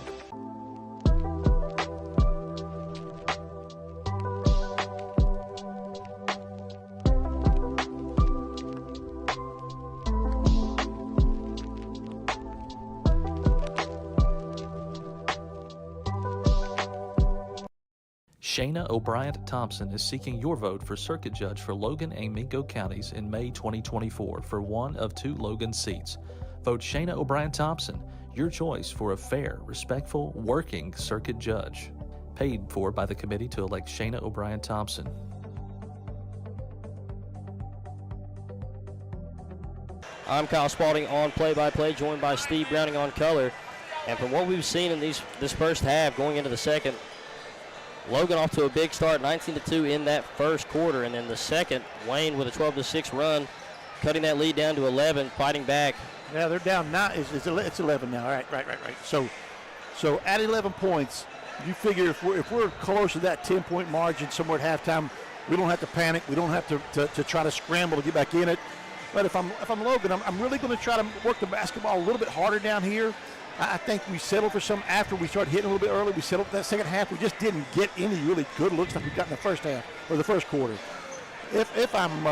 Shayna O'Brien-Thompson is seeking your vote for Circuit Judge for Logan and Mingo counties in May 2024 for one of 2 Logan seats. Vote Shayna O'Brien-Thompson, your choice for a fair, respectful, working Circuit Judge. Paid for by the committee to elect Shayna O'Brien-Thompson. I'm Kyle Spalding on play-by-play, joined by Steve Browning on color. And from what we've seen in this first half going into the second, Logan off to a big start, 19-2 in that first quarter. And in the second, Wayne with a 12-6 run, cutting that lead down to 11, fighting back. Yeah, they're down now. It's 11 now. Right. So at 11 points, you figure if we're close to that 10-point margin somewhere at halftime, we don't have to panic. We don't have to try to scramble to get back in it. But if I'm Logan, I'm really going to try to work the basketball a little bit harder down here. I think we settled for some after we started hitting a little bit early. We settled for that second half. We just didn't get any really good looks like we got in the first half or the first quarter. If I'm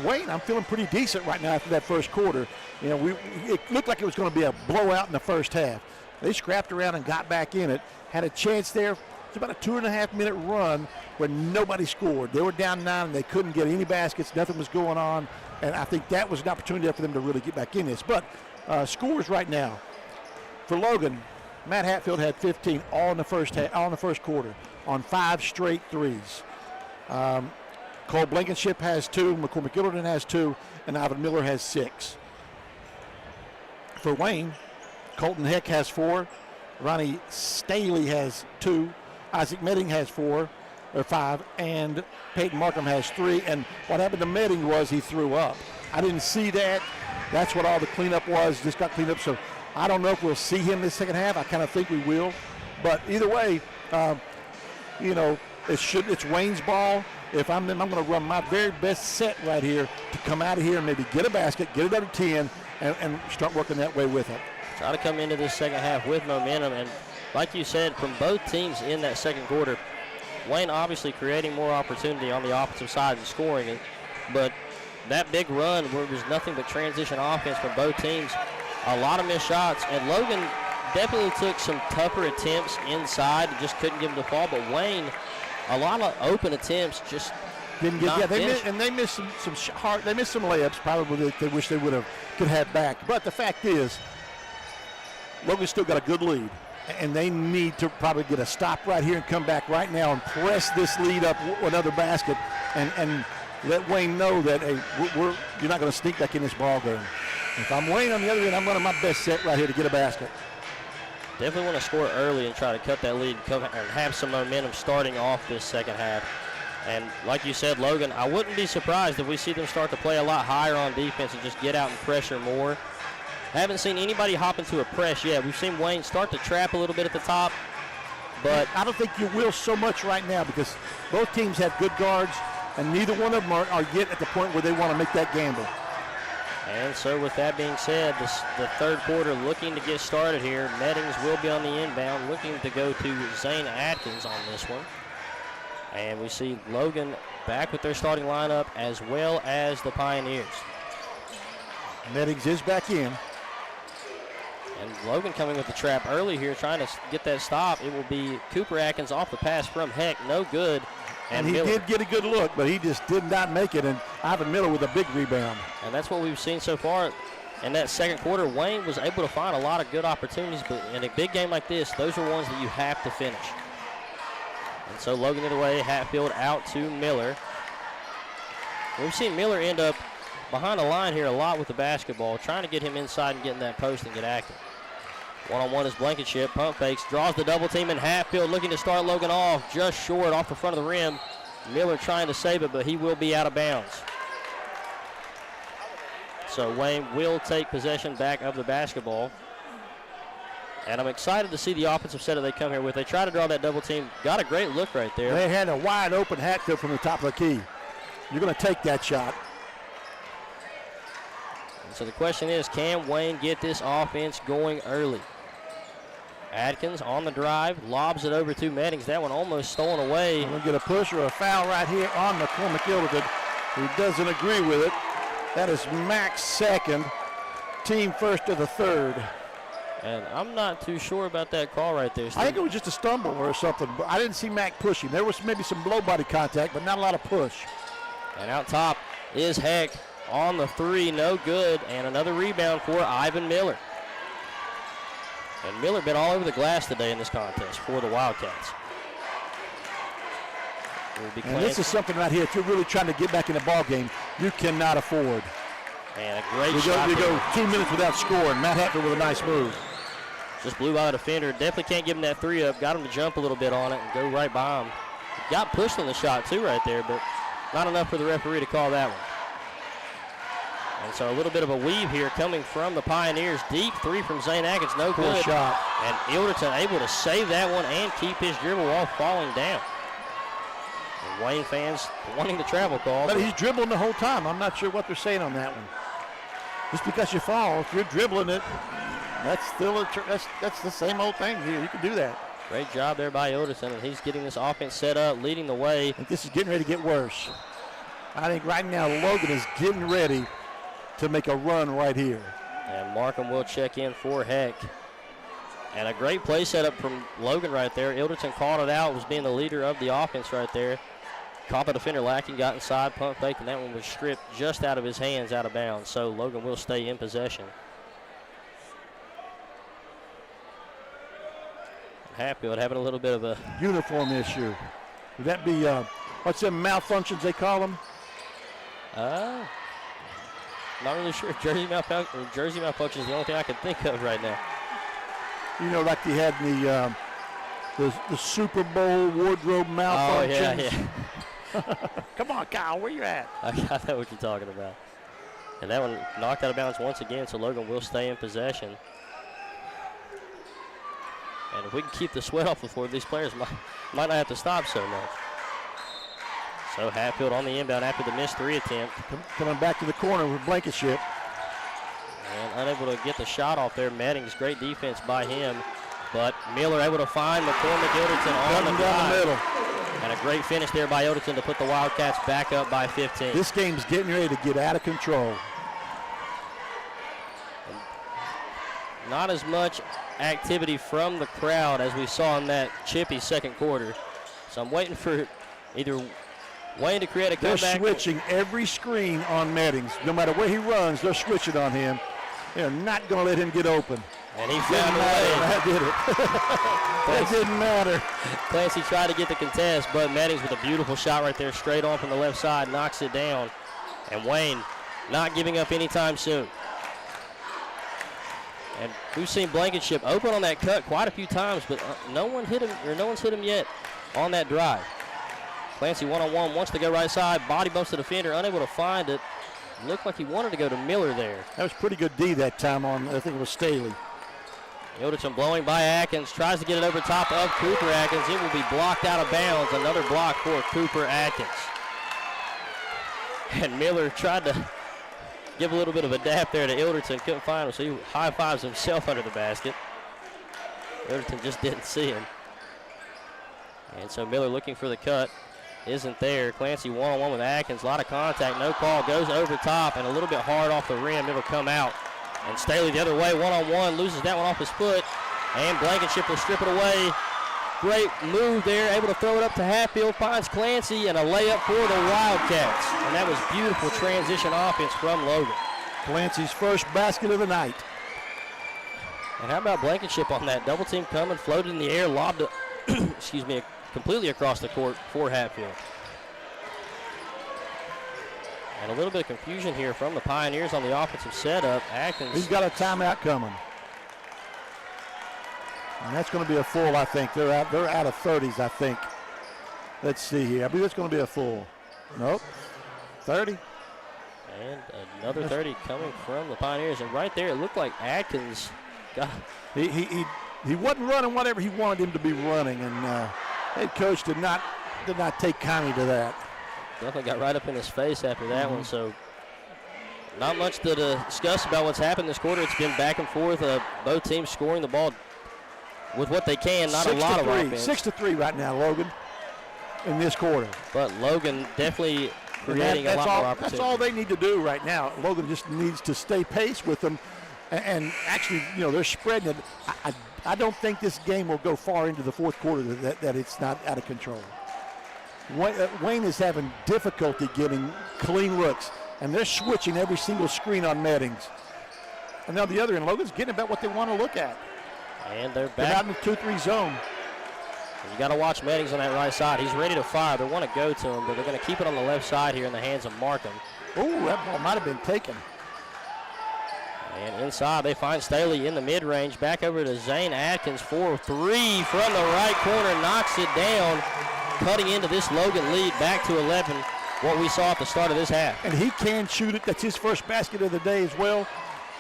Wayne, I'm feeling pretty decent right now after that first quarter. You know, it looked like it was going to be a blowout in the first half. They scrapped around and got back in it. Had a chance there. It's about a 2.5-minute run where nobody scored. They were down 9 and they couldn't get any baskets. Nothing was going on. And I think that was an opportunity for them to really get back in this. But scores right now for Logan, Matt Hatfield had 15 all in the first quarter on 5 straight threes. Cole Blankenship has 2, McCormick Gilderton has 2, and Ivan Miller has 6. For Wayne, Colton Heck has 4, Ronnie Staley has 2, Isaac Medding has 5, and Peyton Markham has 3. And what happened to Medding was he threw up. I didn't see that. That's what all the cleanup was, just got cleaned up. So I don't know if we'll see him this second half. I kind of think we will. But either way, it's Wayne's ball. If I'm them, I'm going to run my very best set right here to come out of here and maybe get a basket, get another 10, and start working that way with it. Try to come into this second half with momentum. And like you said, from both teams in that second quarter, Wayne obviously creating more opportunity on the offensive side and scoring. But that big run where it was nothing but transition offense from both teams, a lot of missed shots. And Logan definitely took some tougher attempts inside and just couldn't give them the ball. But Wayne, a lot of open attempts, just didn't get. They missed some they missed some layups. Probably that they wish they could have back. But the fact is, Logan's still got a good lead, and they need to probably get a stop right here and come back right now and press this lead up another basket, and let Wayne know that hey, you're not going to sneak back in this ball game. If I'm Wayne on the other end, I'm running my best set right here to get a basket. Definitely want to score early and try to cut that lead and have some momentum starting off this second half. And like you said, Logan, I wouldn't be surprised if we see them start to play a lot higher on defense and just get out and pressure more. Haven't seen anybody hop into a press yet. We've seen Wayne start to trap a little bit at the top, but I don't think you will so much right now because both teams have good guards, and neither one of them are yet at the point where they want to make that gamble. And so with that being said, the third quarter looking to get started here. Meddings will be on the inbound, looking to go to Zane Atkins on this one. And we see Logan back with their starting lineup as well as the Pioneers. Meddings is back in. And Logan coming with the trap early here, trying to get that stop. It will be Cooper Atkins off the pass from Heck, no good. And he did get a good look, but he just did not make it. And Ivan Miller with a big rebound. And that's what we've seen so far in that second quarter. Wayne was able to find a lot of good opportunities, but in a big game like this, those are ones that you have to finish. And so Logan either way, Hatfield out to Miller. We've seen Miller end up behind the line here a lot with the basketball, trying to get him inside and get in that post and get active. One-on-one is Blankenship, pump fakes, draws the double team, and Hatfield looking to start Logan off, just short off the front of the rim. Miller trying to save it, but he will be out of bounds. So Wayne will take possession back of the basketball. And I'm excited to see the offensive set that they come here with. They try to draw that double team, got a great look right there. They had a wide open Hatfield from the top of the key. You're going to take that shot. And so the question is, can Wayne get this offense going early? Atkins on the drive, lobs it over to Meddings. That one almost stolen away. We'll get a push or a foul right here on McCormick Ilderton, who doesn't agree with it. That is Mac's second, team first of the third. And I'm not too sure about that call right there, Steve. I think it was just a stumble or something, but I didn't see Mac pushing. There was maybe some low body contact, but not a lot of push. And out top is Heck on the three, no good, and another rebound for Ivan Miller. And Miller been all over the glass today in this contest for the Wildcats. And this is something right here, if you're really trying to get back in the ball game, you cannot afford. And a great shot. You go 2 minutes without scoring. Matt Hatfield with a nice move. Just blew by the defender. Definitely can't give him that three up. Got him to jump a little bit on it and go right by him. Got pushed on the shot too right there, but not enough for the referee to call that one. And so a little bit of a weave here coming from the Pioneers. Deep three from Zane Atkins, no good. Poor shot. And Ilderton able to save that one and keep his dribble while falling down. And Wayne fans wanting the travel call. But he's dribbling the whole time. I'm not sure what they're saying on that one. Just because you fall, if you're dribbling it, that's still that's the same old thing here. You can do that. Great job there by Ilderton, and he's getting this offense set up, leading the way. I think this is getting ready to get worse. I think right now Logan is getting ready to make a run right here. And Markham will check in for Heck. And a great play setup from Logan right there. Ilderton called it out, was being the leader of the offense right there. Caught the defender lacking, got inside, pump fake, and that one was stripped just out of his hands, out of bounds. So Logan will stay in possession. Hatfield having a little bit of a uniform issue. Would that be, what's them malfunctions they call them? Not really sure. Jersey malfunction is the only thing I can think of right now. You know, like they had in the Super Bowl wardrobe malfunctions. Oh, yeah. Come on, Kyle, where you at? I know what you're talking about. And that one knocked out of bounds once again, so Logan will stay in possession. And if we can keep the sweat off the floor, these players might not have to stop so much. So Hatfield on the inbound after the missed three attempt. Coming back to the corner with Blankenship. And unable to get the shot off there. Meddings, great defense by him. But Miller able to find McCormick Ilderton on the down the middle. And a great finish there by Ilderton to put the Wildcats back up by 15. This game's getting ready to get out of control. Not as much activity from the crowd as we saw in that chippy second quarter. So I'm waiting for either Wayne to create a comeback. They're switching every screen on Meddings. No matter where he runs, they're switching on him. They're not going to let him get open. And he found a way. That did it. That didn't matter. Clancy tried to get the contest, but Meddings with a beautiful shot right there, straight on from the left side, knocks it down. And Wayne not giving up anytime soon. And we've seen Blankenship open on that cut quite a few times, but no one's hit him yet on that drive. Clancy one-on-one, wants to go right side, body bumps the defender, unable to find it. Looked like he wanted to go to Miller there. That was pretty good D that time on, I think it was Staley. Ilderton blowing by Atkins, tries to get it over top of Cooper Atkins. It will be blocked out of bounds. Another block for Cooper Atkins. And Miller tried to give a little bit of a dap there to Ilderton. Couldn't find him, so he high-fives himself under the basket. Ilderton just didn't see him. And so Miller looking for the cut. Isn't there. Clancy one-on-one with Atkins. A lot of contact. No call. Goes over top and a little bit hard off the rim. It'll come out. And Staley the other way. One-on-one. Loses that one off his foot. And Blankenship will strip it away. Great move there. Able to throw it up to Hatfield. Finds Clancy and a layup for the Wildcats. And that was beautiful transition offense from Logan. Clancy's first basket of the night. And how about Blankenship on that? Double team coming. Floated in the air. Lobbed it. Excuse me. Completely across the court for Hatfield. And a little bit of confusion here from the Pioneers on the offensive setup. Atkins. He's got a timeout coming. And that's going to be a full, I think. They're out of 30s, I think. Let's see here. I believe it's going to be a full. Nope. 30. And another 30 coming from the Pioneers. And right there, it looked like Atkins got. He wasn't running whatever he wanted him to be running, and head coach did not take kindly to that. Definitely got right up in his face after that one. So not much to discuss about what's happened this quarter. It's been back and forth. Both teams scoring the ball with what they can. Not a lot of offense. 6-3 right now, Logan, in this quarter. But Logan definitely creating a lot more opportunity. That's all they need to do right now. Logan just needs to stay pace with them. And actually, they're spreading it. I don't think this game will go far into the fourth quarter that it's not out of control. Wayne is having difficulty getting clean looks, and they're switching every single screen on Meddings. And now the other end, Logan's getting about what they want to look at. And they're They're back. out in the 2-3 zone. You got to watch Meddings on that right side. He's ready to fire. They want to go to him, but they're going to keep it on the left side here in the hands of Markham. Oh, that ball might have been taken. And inside, they find Staley in the mid-range. Back over to Zane Atkins for 3 from the right corner. Knocks it down, cutting into this Logan lead. Back to 11, what we saw at the start of this half. And he can shoot it. That's his first basket of the day as well.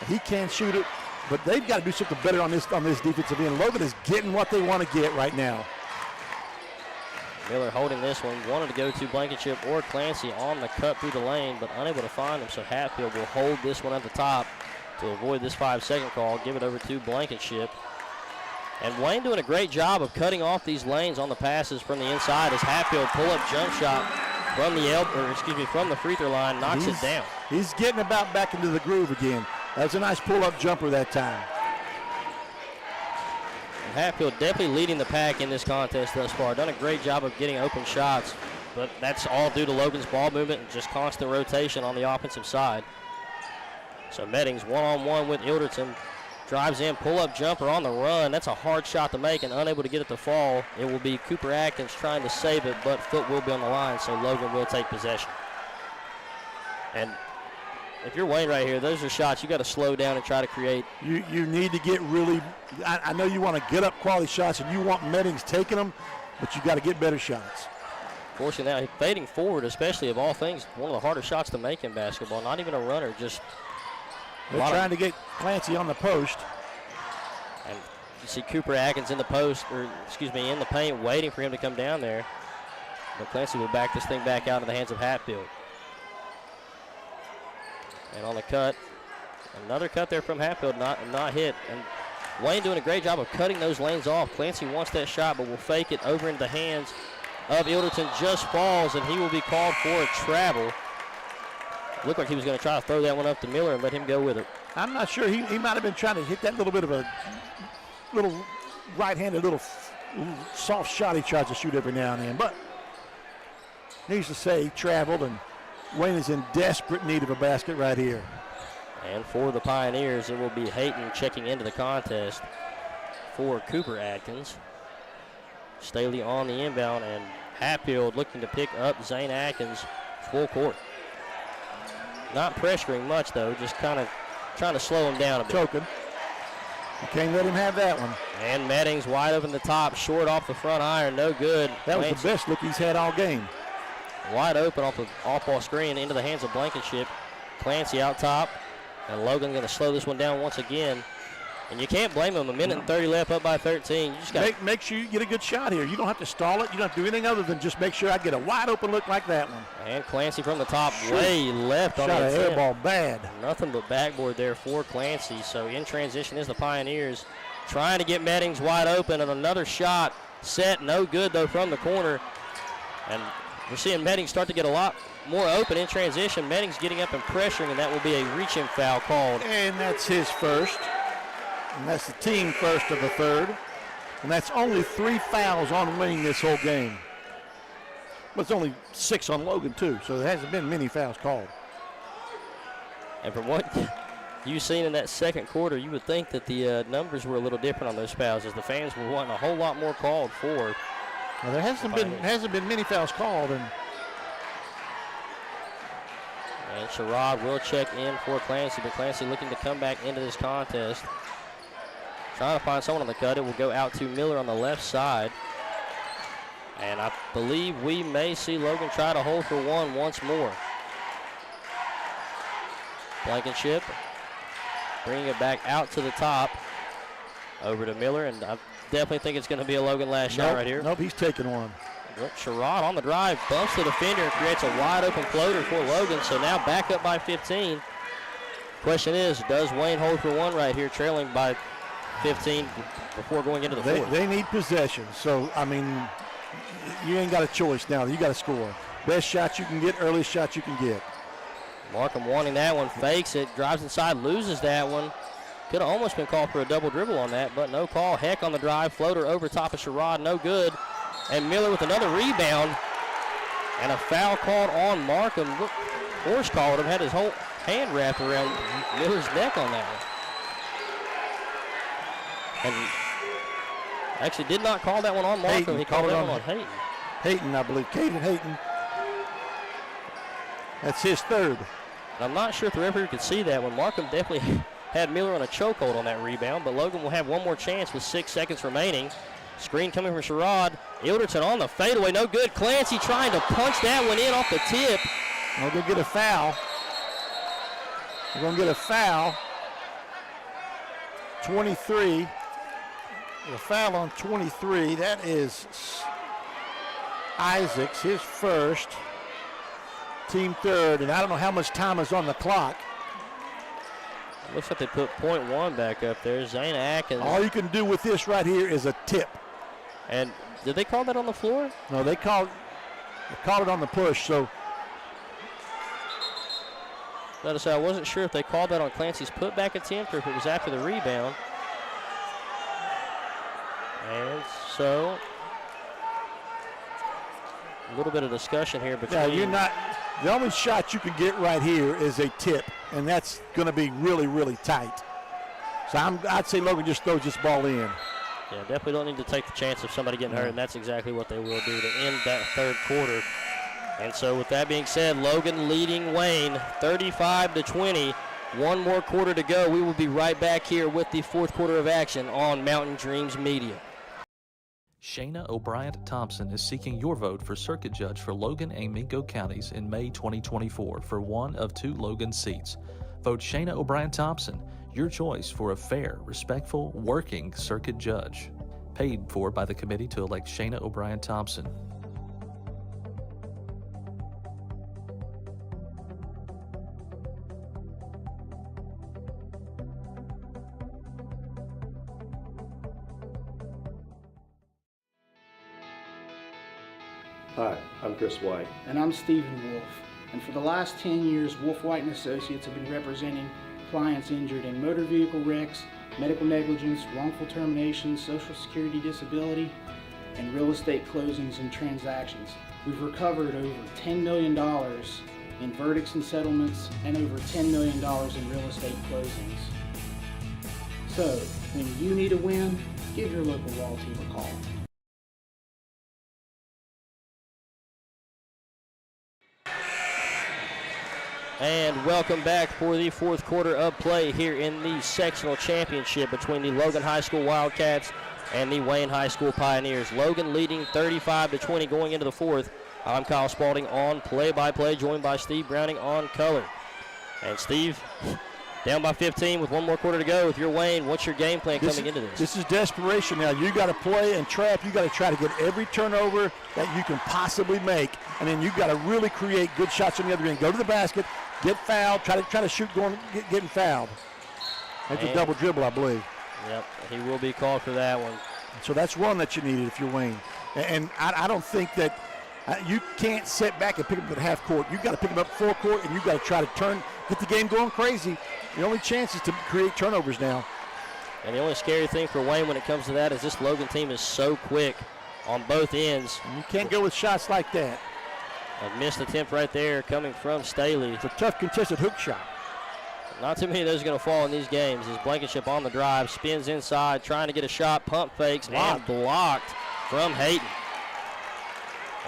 He can shoot it, but they've got to do something better on this defensive end. Logan is getting what they want to get right now. Miller holding this one. Wanted to go to Blankenship or Clancy on the cut through the lane, but unable to find him. So Hatfield will hold this one at the top to avoid this 5-second call. Give it over to Blankenship. And Wayne doing a great job of cutting off these lanes on the passes from the inside as Hatfield pull-up jump shot from the free throw line, knocks it down. He's getting about back into the groove again. That's a nice pull-up jumper that time. And Hatfield definitely leading the pack in this contest thus far. Done a great job of getting open shots, but that's all due to Logan's ball movement and just constant rotation on the offensive side. So Meddings one-on-one with Ilderton. Drives in, pull-up jumper on the run. That's a hard shot to make and unable to get it to fall. It will be Cooper Atkins trying to save it, but foot will be on the line, so Logan will take possession. And if you're Wayne right here, those are shots you got to slow down and try to create. You need to get really, I know you want to get up quality shots and you want Meddings taking them, but you got to get better shots. Fortunately now, fading forward, especially of all things, one of the harder shots to make in basketball. Not even a runner, just they're trying to get Clancy on the post. And you see Cooper Atkins in the post, in the paint, waiting for him to come down there. But Clancy will back this thing back out in the hands of Hatfield. And on the cut, another cut there from Hatfield, not hit. And Wayne doing a great job of cutting those lanes off. Clancy wants that shot, but will fake it over into the hands of Ilderton. Just falls, and he will be called for a travel. Looked like he was going to try to throw that one up to Miller and let him go with it. I'm not sure. He might have been trying to hit that little bit of a little right-handed, little soft shot he tries to shoot every now and then. But needs to say he traveled, and Wayne is in desperate need of a basket right here. And for the Pioneers, it will be Hayton checking into the contest for Cooper Atkins. Staley on the inbound, and Hatfield looking to pick up Zane Atkins full court. Not pressuring much, though, just kind of trying to slow him down a bit. Choking. You can't let him have that one. And Meddings wide open the top, short off the front iron, no good. That was the best look he's had all game. Wide open off the off-ball screen into the hands of Blankenship. Clancy out top, and Logan going to slow this one down once again. And you can't blame them. A minute and 30 left, up by 13. You just got make sure you get a good shot here. You don't have to stall it. You don't have to do anything other than just make sure I get a wide open look like that one. And Clancy from the top, way left on that that air tip. ball bad. Nothing but backboard there for Clancy. So in transition is the Pioneers trying to get Meddings wide open, and another shot set, no good though from the corner. And we're seeing Meddings start to get a lot more open in transition. Meddings getting up and pressuring, and that will be a reach-in foul called. And that's his first. And that's the team first of the third. And that's only 3 fouls on Wing this whole game. But it's only 6 on Logan, too, so there hasn't been many fouls called. And from what you've seen in that second quarter, you would think that the numbers were a little different on those fouls, as the fans were wanting a whole lot more called for. Well, there hasn't been many fouls called. And Sherrod will check in for Clancy, but Clancy looking to come back into this contest. Trying to find someone on the cut. It will go out to Miller on the left side. And I believe we may see Logan try to hold for one once more. Blankenship bringing it back out to the top. Over to Miller, and I definitely think it's going to be a Logan last shot right here. Nope, he's taking one. Sherrod on the drive, bumps the defender and creates a wide open floater for Logan. So now back up by 15. Question is, does Wayne hold for one right here, trailing by 15 before going into the fourth? They need possession. So, I mean, you ain't got a choice now. You got to score. Best shot you can get, earliest shot you can get. Markham wanting that one, fakes it, drives inside, loses that one. Could have almost been called for a double dribble on that, but no call. Heck on the drive, floater over top of Sherrod, no good. And Miller with another rebound. And a foul called on Markham. Look, Horse called him, had his whole hand wrapped around Miller's neck on that one. And actually did not call that one on Markham. Hayton, he called that one on Hayton. Hayton, I believe. Caden Hayton. That's his third. I'm not sure if the referee could see that one. Markham definitely had Miller on a chokehold on that rebound, but Logan will have one more chance with 6 seconds remaining. Screen coming from Sherrod. Ilderton on the fadeaway, no good. Clancy trying to punch that one in off the tip. We're going to get a foul. We're going to get a foul. 23. A foul on 23. That is Isaacs, his first. Team third, and I don't know how much time is on the clock. Looks like they put .1 back up there. Zayna Atkins. All you can do with this right here is a tip. And did they call that on the floor? No, they called it on the push. So I wasn't sure if they called that on Clancy's putback attempt or if it was after the rebound. And so a little bit of discussion here between. Yeah, you're not. The only shot you can get right here is a tip, and that's going to be really, really tight. So I'd say Logan just throws this ball in. Yeah, definitely don't need to take the chance of somebody getting hurt, and that's exactly what they will do to end that third quarter. And so with that being said, Logan leading Wayne 35-20. One more quarter to go. We will be right back here with the fourth quarter of action on Mountain Dreams Media. Shayna O'Brien Thompson is seeking your vote for circuit judge for Logan and Mingo counties in May 2024 for one of 2 Logan seats. Vote Shayna O'Brien Thompson, your choice for a fair, respectful, working circuit judge. Paid for by the committee to elect Shayna O'Brien Thompson. Hi, I'm Chris White. And I'm Stephen Wolf. And for the last 10 years, Wolf White & Associates have been representing clients injured in motor vehicle wrecks, medical negligence, wrongful termination, social security disability, and real estate closings and transactions. We've recovered over $10 million in verdicts and settlements and over $10 million in real estate closings. So, when you need a win, give your local Wall team a call. And welcome back for the fourth quarter of play here in the sectional championship between the Logan High School Wildcats and the Wayne High School Pioneers. Logan leading 35-20 going into the fourth. I'm Kyle Spalding on play-by-play, joined by Steve Browning on color. And Steve, Down by 15 with 1 more quarter to go. If you're Wayne, what's your game plan coming into this? This is desperation now. You got to play and trap. You got to try to get every turnover that you can possibly make, and then you got to really create good shots on the other end. Go to the basket, get fouled, try to shoot getting fouled. That's a double dribble, I believe. Yep, he will be called for that one. So that's one that you needed if you're Wayne. And I don't think that you can't sit back and pick him at half court. You got to pick him up full court, and you got to try to get the game going crazy. The only chance is to create turnovers now. And the only scary thing for Wayne when it comes to that is this Logan team is so quick on both ends. And you can't go with shots like that. A missed attempt right there coming from Staley. It's a tough contested hook shot. Not too many of those are going to fall in these games. As Blankenship on the drive, spins inside, trying to get a shot, pump fakes, and blocked from Hayden.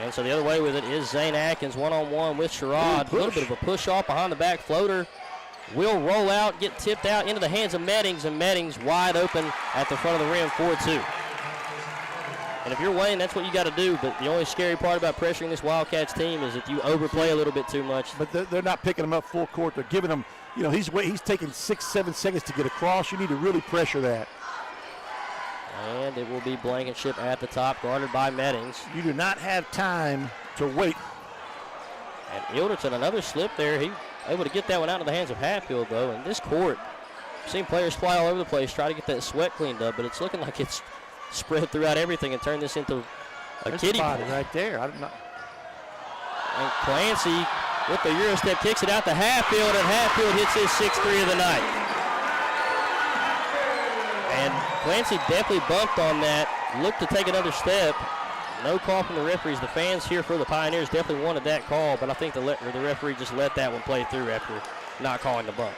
And so the other way with it is Zane Atkins one-on-one with Sherrod. A little bit of a push off behind the back floater. Will roll out, get tipped out into the hands of Meddings, and Meddings wide open at the front of the rim for 2. And if you're Wayne, that's what you got to do. But the only scary part about pressuring this Wildcats team is if you overplay a little bit too much. But they're not picking him up full court. They're giving him, he's taking 6-7 seconds to get across. You need to really pressure that. And it will be Blankenship at the top, guarded by Meddings. You do not have time to wait. And Ilderton, another slip there. He able to get that one out of the hands of Hatfield, though. And this court, I've seen players fly all over the place, try to get that sweat cleaned up, but it's looking like it's spread throughout everything and turned this into a kiddie pool. Right there. I don't know. And Clancy with the Euro step kicks it out to Hatfield, and Hatfield hits his 6th 3 of the night. And Clancy definitely bumped on that, looked to take another step. No call from the referees. The fans here for the Pioneers definitely wanted that call, but I think the referee just let that one play through after not calling the bump.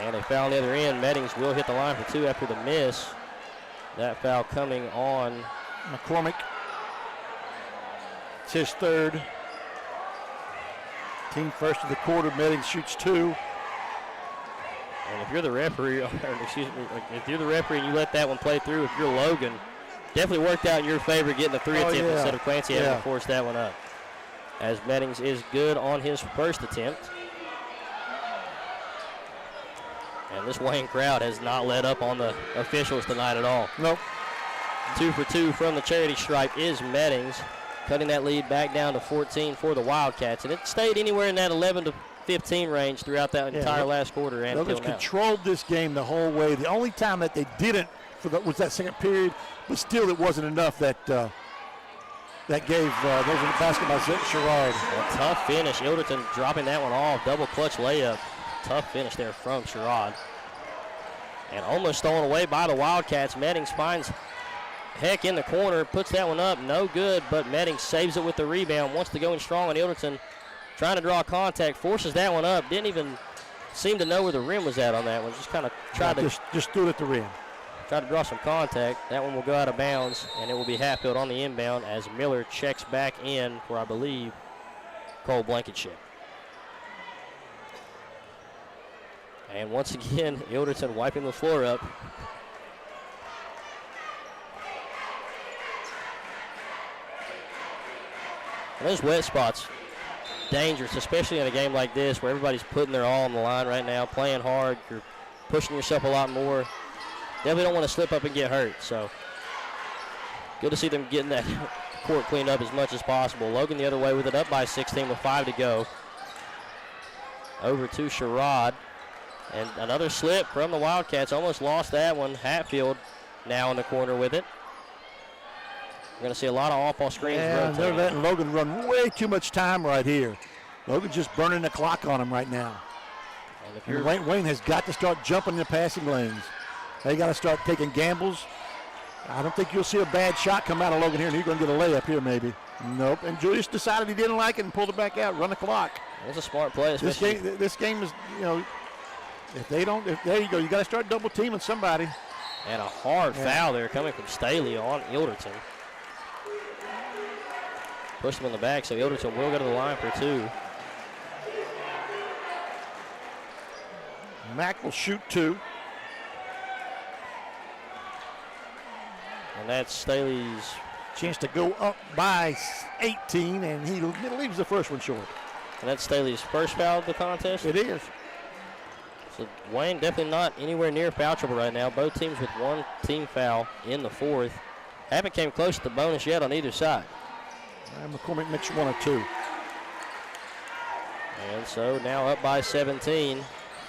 And a foul on the other end. Meddings will hit the line for 2 after the miss. That foul coming on McCormick. It's his 3rd. Team first of the quarter. Meddings shoots 2. And if you're the referee, or excuse me, if you're the referee and you let that one play through, if you're Logan, definitely worked out in your favor getting the 3 attempt instead of Clancy having to force that one up. As Meddings is good on his first attempt. And this Wayne crowd has not let up on the officials tonight at all. Nope. 2 for 2 from the charity stripe is Meddings, cutting that lead back down to 14 for the Wildcats. And it stayed anywhere in that 11 to 15 range throughout that entire last quarter and until now. Controlled this game the whole way. The only time that they didn't was that second period, but still it wasn't enough that gave those in the basket by Sherrod. A tough finish. Ilderton dropping that one off. Double clutch layup. Tough finish there from Sherrod. And almost stolen away by the Wildcats. Meddings finds Heck in the corner, puts that one up. No good, but Meddings saves it with the rebound. Wants to go in strong on Ilderton. Trying to draw contact, forces that one up. Didn't even seem to know where the rim was at on that one. Just kind of tried to just threw it at the rim. Tried to draw some contact. That one will go out of bounds, and it will be Hatfield on the inbound as Miller checks back in for, I believe, Cole Blankenship. And once again, Ilderton wiping the floor up. And those wet spots, dangerous, especially in a game like this where everybody's putting their all on the line right now, playing hard. You're pushing yourself a lot more. Definitely don't want to slip up and get hurt. So good to see them getting that court cleaned up as much as possible. Logan the other way with it, up by 16 with 5 to go. Over to Sherrod. And another slip from the Wildcats. Almost lost that one. Hatfield now in the corner with it. We're going to see a lot of off-ball screens. And they're letting Logan run way too much time right here. Logan's just burning the clock on him right now. And Wayne has got to start jumping in the passing lanes. They got to start taking gambles. I don't think you'll see a bad shot come out of Logan here, and he's going to get a layup here maybe. Nope. And Julius decided he didn't like it and pulled it back out, run the clock. It's a smart play. This game is, there you go. You got to start double teaming somebody. And a hard foul there coming from Staley on Ilderton. Pushed him in the back, so Ilderton will go to the line for 2. Mack will shoot 2. And that's Staley's chance to go up by 18, and he leaves the first one short. And that's Staley's first foul of the contest. It is. So Wayne definitely not anywhere near foul trouble right now. Both teams with one team foul in the fourth. Haven't came close to the bonus yet on either side. McCormick makes 1 or 2. And so now up by 17.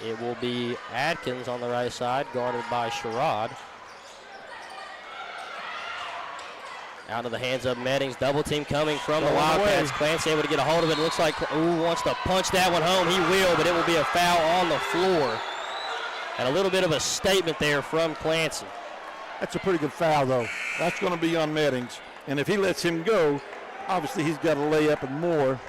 It will be Adkins on the right side, guarded by Sherrod. Out of the hands of Meddings. Double team coming from the Wildcats. Clancy able to get a hold of it. It looks like wants to punch that one home. He will, but it will be a foul on the floor. And a little bit of a statement there from Clancy. That's a pretty good foul, though. That's going to be on Meddings. And if he lets him go, obviously he's got to lay up and more.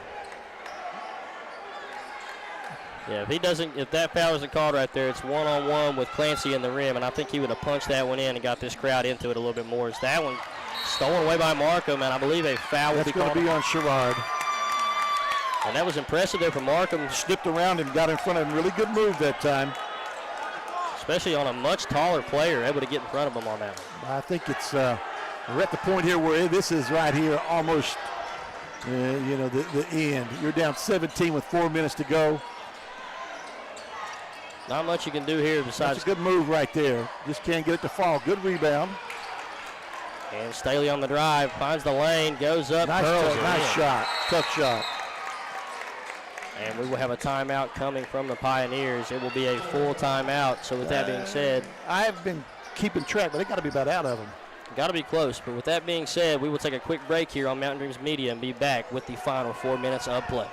Yeah, if that foul isn't called right there, it's one-on-one with Clancy in the rim, and I think he would have punched that one in and got this crowd into it a little bit more. It's that one stolen away by Markham, and I believe a foul will be called. That's going to be on Sherrod. And that was impressive there from Markham. Slipped around him, got in front of him. Really good move that time. Especially on a much taller player, able to get in front of him on that one. I think it's we're at the point here where this is right here almost, the end. You're down 17 with 4 minutes to go. Not much you can do here besides. That's a good move right there. Just can't get it to fall. Good rebound. And Staley on the drive, finds the lane, goes up, curls it. Nice shot. Tough shot. And we will have a timeout coming from the Pioneers. It will be a full timeout. So with that being said, I have been keeping track, but they got to be about out of them. Got to be close. But with that being said, we will take a quick break here on Mountain Dreams Media and be back with the final 4 minutes of play.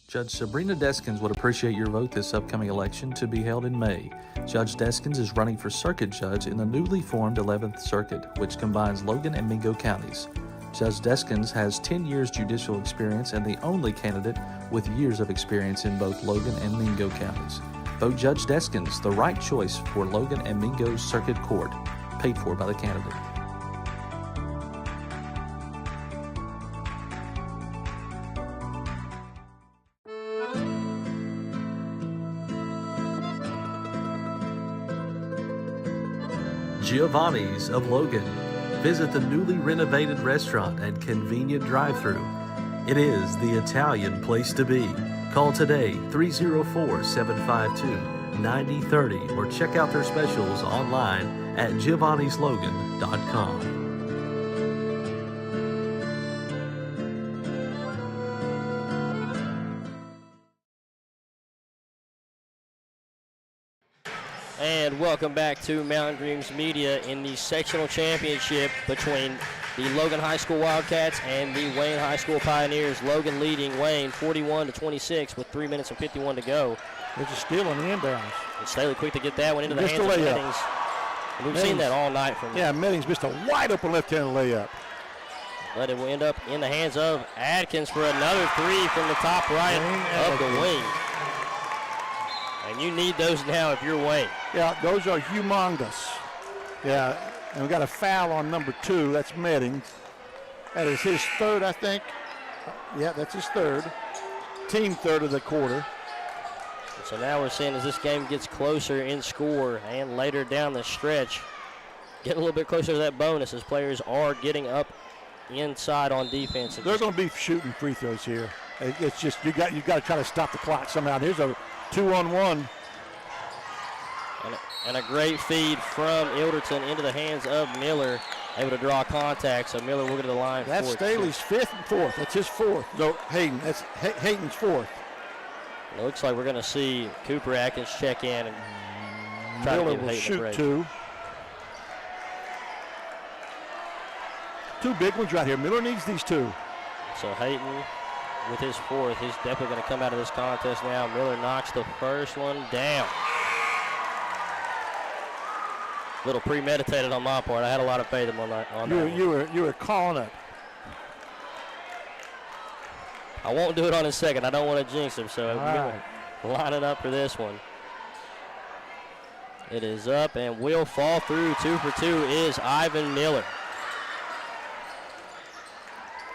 Judge Sabrina Deskins would appreciate your vote this upcoming election to be held in May. Judge Deskins is running for circuit judge in the newly formed 11th Circuit, which combines Logan and Mingo counties. Judge Deskins has 10 years judicial experience and the only candidate with years of experience in both Logan and Mingo counties. Vote Judge Deskins, the right choice for Logan and Mingo's Circuit Court, paid for by the candidate. Giovanni's of Logan. Visit the newly renovated restaurant and convenient drive-thru. It is the Italian place to be. Call today 304-752-9030 or check out their specials online at giovannislogan.com. And welcome back to Mountain Dreams Media in the sectional championship between the Logan High School Wildcats and the Wayne High School Pioneers. Logan leading Wayne 41-26 with 3 minutes and 51 to go. They're just stealing the inbounds. And Staley quick to get that one into the hands of Meddings. And we've seen that all night from Meddings missed a wide open left-handed layup. But it will end up in the hands of Adkins for another three from the top right of the wing. And you need those now if you're Wayne. Yeah, those are humongous. Yeah, and we got a foul on number 2. That's Meddings. That is his third, I think. Yeah, that's his third. Team third of the quarter. So now we're seeing as this game gets closer in score and later down the stretch, getting a little bit closer to that bonus as players are getting up inside on defense. They're going to be shooting free throws here. It's just you got to try to stop the clock somehow. Here's a 2-on-1. And a great feed from Ilderton into the hands of Miller, able to draw contact. So Miller will go to the line. That's Staley's fifth and fourth. That's his fourth. No, Hayden. That's Hayden's fourth. It looks like we're going to see Cooper Atkins check in and try Miller to give will Hayden shoot a break. Two big ones right here. Miller needs these two. So Hayden with his fourth, he's definitely going to come out of this contest now. Miller knocks the first one down. A little premeditated on my part. I had a lot of faith in him on that. You were calling it. I won't do it on his second. I don't want to jinx him, so right. Lining up for this one. It is up and will fall through. 2 for 2 is Ivan Miller.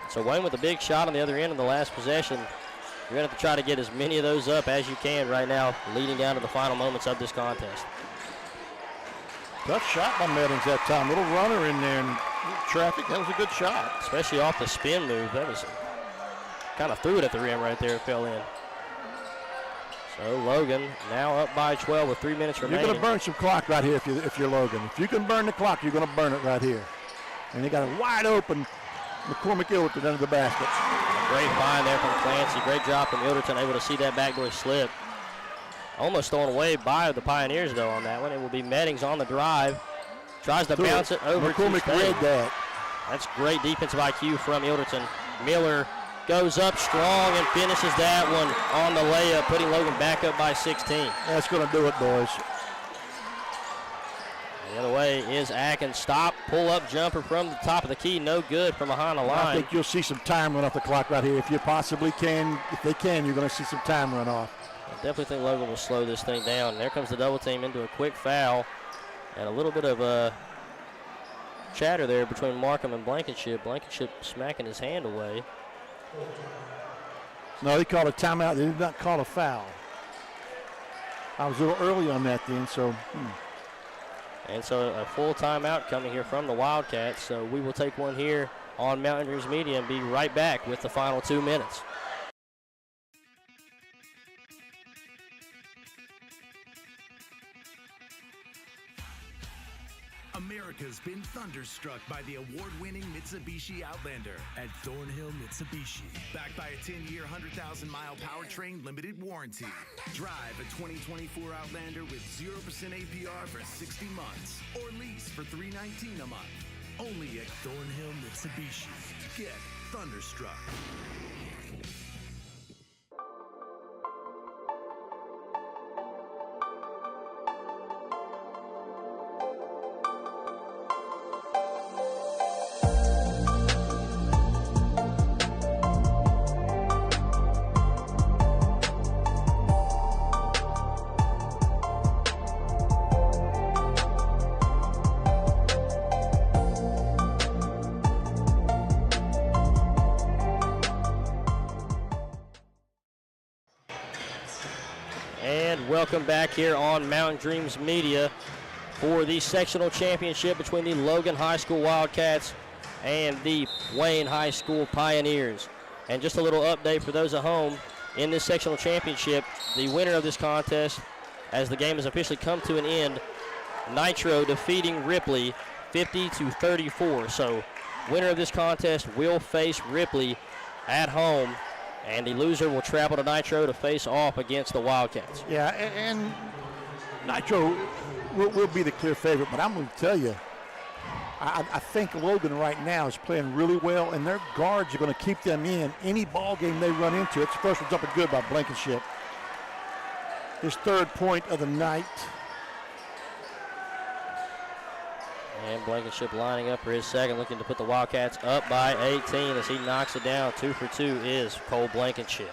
So Wayne with a big shot on the other end of the last possession. You're going to have to try to get as many of those up as you can right now, leading down to the final moments of this contest. Tough shot by Meddings that time. Little runner in there in traffic. That was a good shot. Especially off the spin move. That was kind of threw it at the rim right there. It fell in. So Logan now up by 12 with 3 minutes remaining. You're going to burn some clock right here if you're Logan. If you can burn the clock, you're going to burn it right here. And they got a wide open McCormick Ilderton under the basket. Great find there from Clancy. Great job from Ilderton, able to see that backdoor slip. Almost thrown away by the Pioneers, though, on that one. It will be Meddings on the drive. Tries to bounce it over McCormick to read that. That's great defensive IQ from Ilderton. Miller goes up strong and finishes that one on the layup, putting Logan back up by 16. That's going to do it, boys. The other way is Atkins. Stop, pull-up jumper from the top of the key. No good from behind the line. I think you'll see some time run off the clock right here. If you possibly can, if they can, you're going to see some time run off. I definitely think Logan will slow this thing down. And there comes the double team into a quick foul. And a little bit of a chatter there between Markham and Blankenship. Blankenship smacking his hand away. No, they called a timeout. They did not call a foul. I was a little early on that then, so. And so a full timeout coming here from the Wildcats. So we will take one here on Mountain Dreams Media and be right back with the final 2 minutes. America's been thunderstruck by the award-winning Mitsubishi Outlander at Thornhill Mitsubishi. Backed by a 10-year, 100,000-mile powertrain limited warranty. Drive a 2024 Outlander with 0% APR for 60 months or lease for $319 a month. Only at Thornhill Mitsubishi. Get thunderstruck. Welcome back here on Mountain Dreams Media for the sectional championship between the Logan High School Wildcats and the Wayne High School Pioneers. And just a little update for those at home, in this sectional championship, the winner of this contest, as the game has officially come to an end, Nitro defeating Ripley 50-34. So winner of this contest will face Ripley at home, and the loser will travel to Nitro to face off against the Wildcats. Yeah, and Nitro will be the clear favorite, but I'm going to tell you, I think Logan right now is playing really well, and their guards are going to keep them in any ball game they run into. It's the first one's up and good by Blankenship. His third point of the night. And Blankenship lining up for his second, looking to put the Wildcats up by 18 as he knocks it down. 2 for 2 is Cole Blankenship.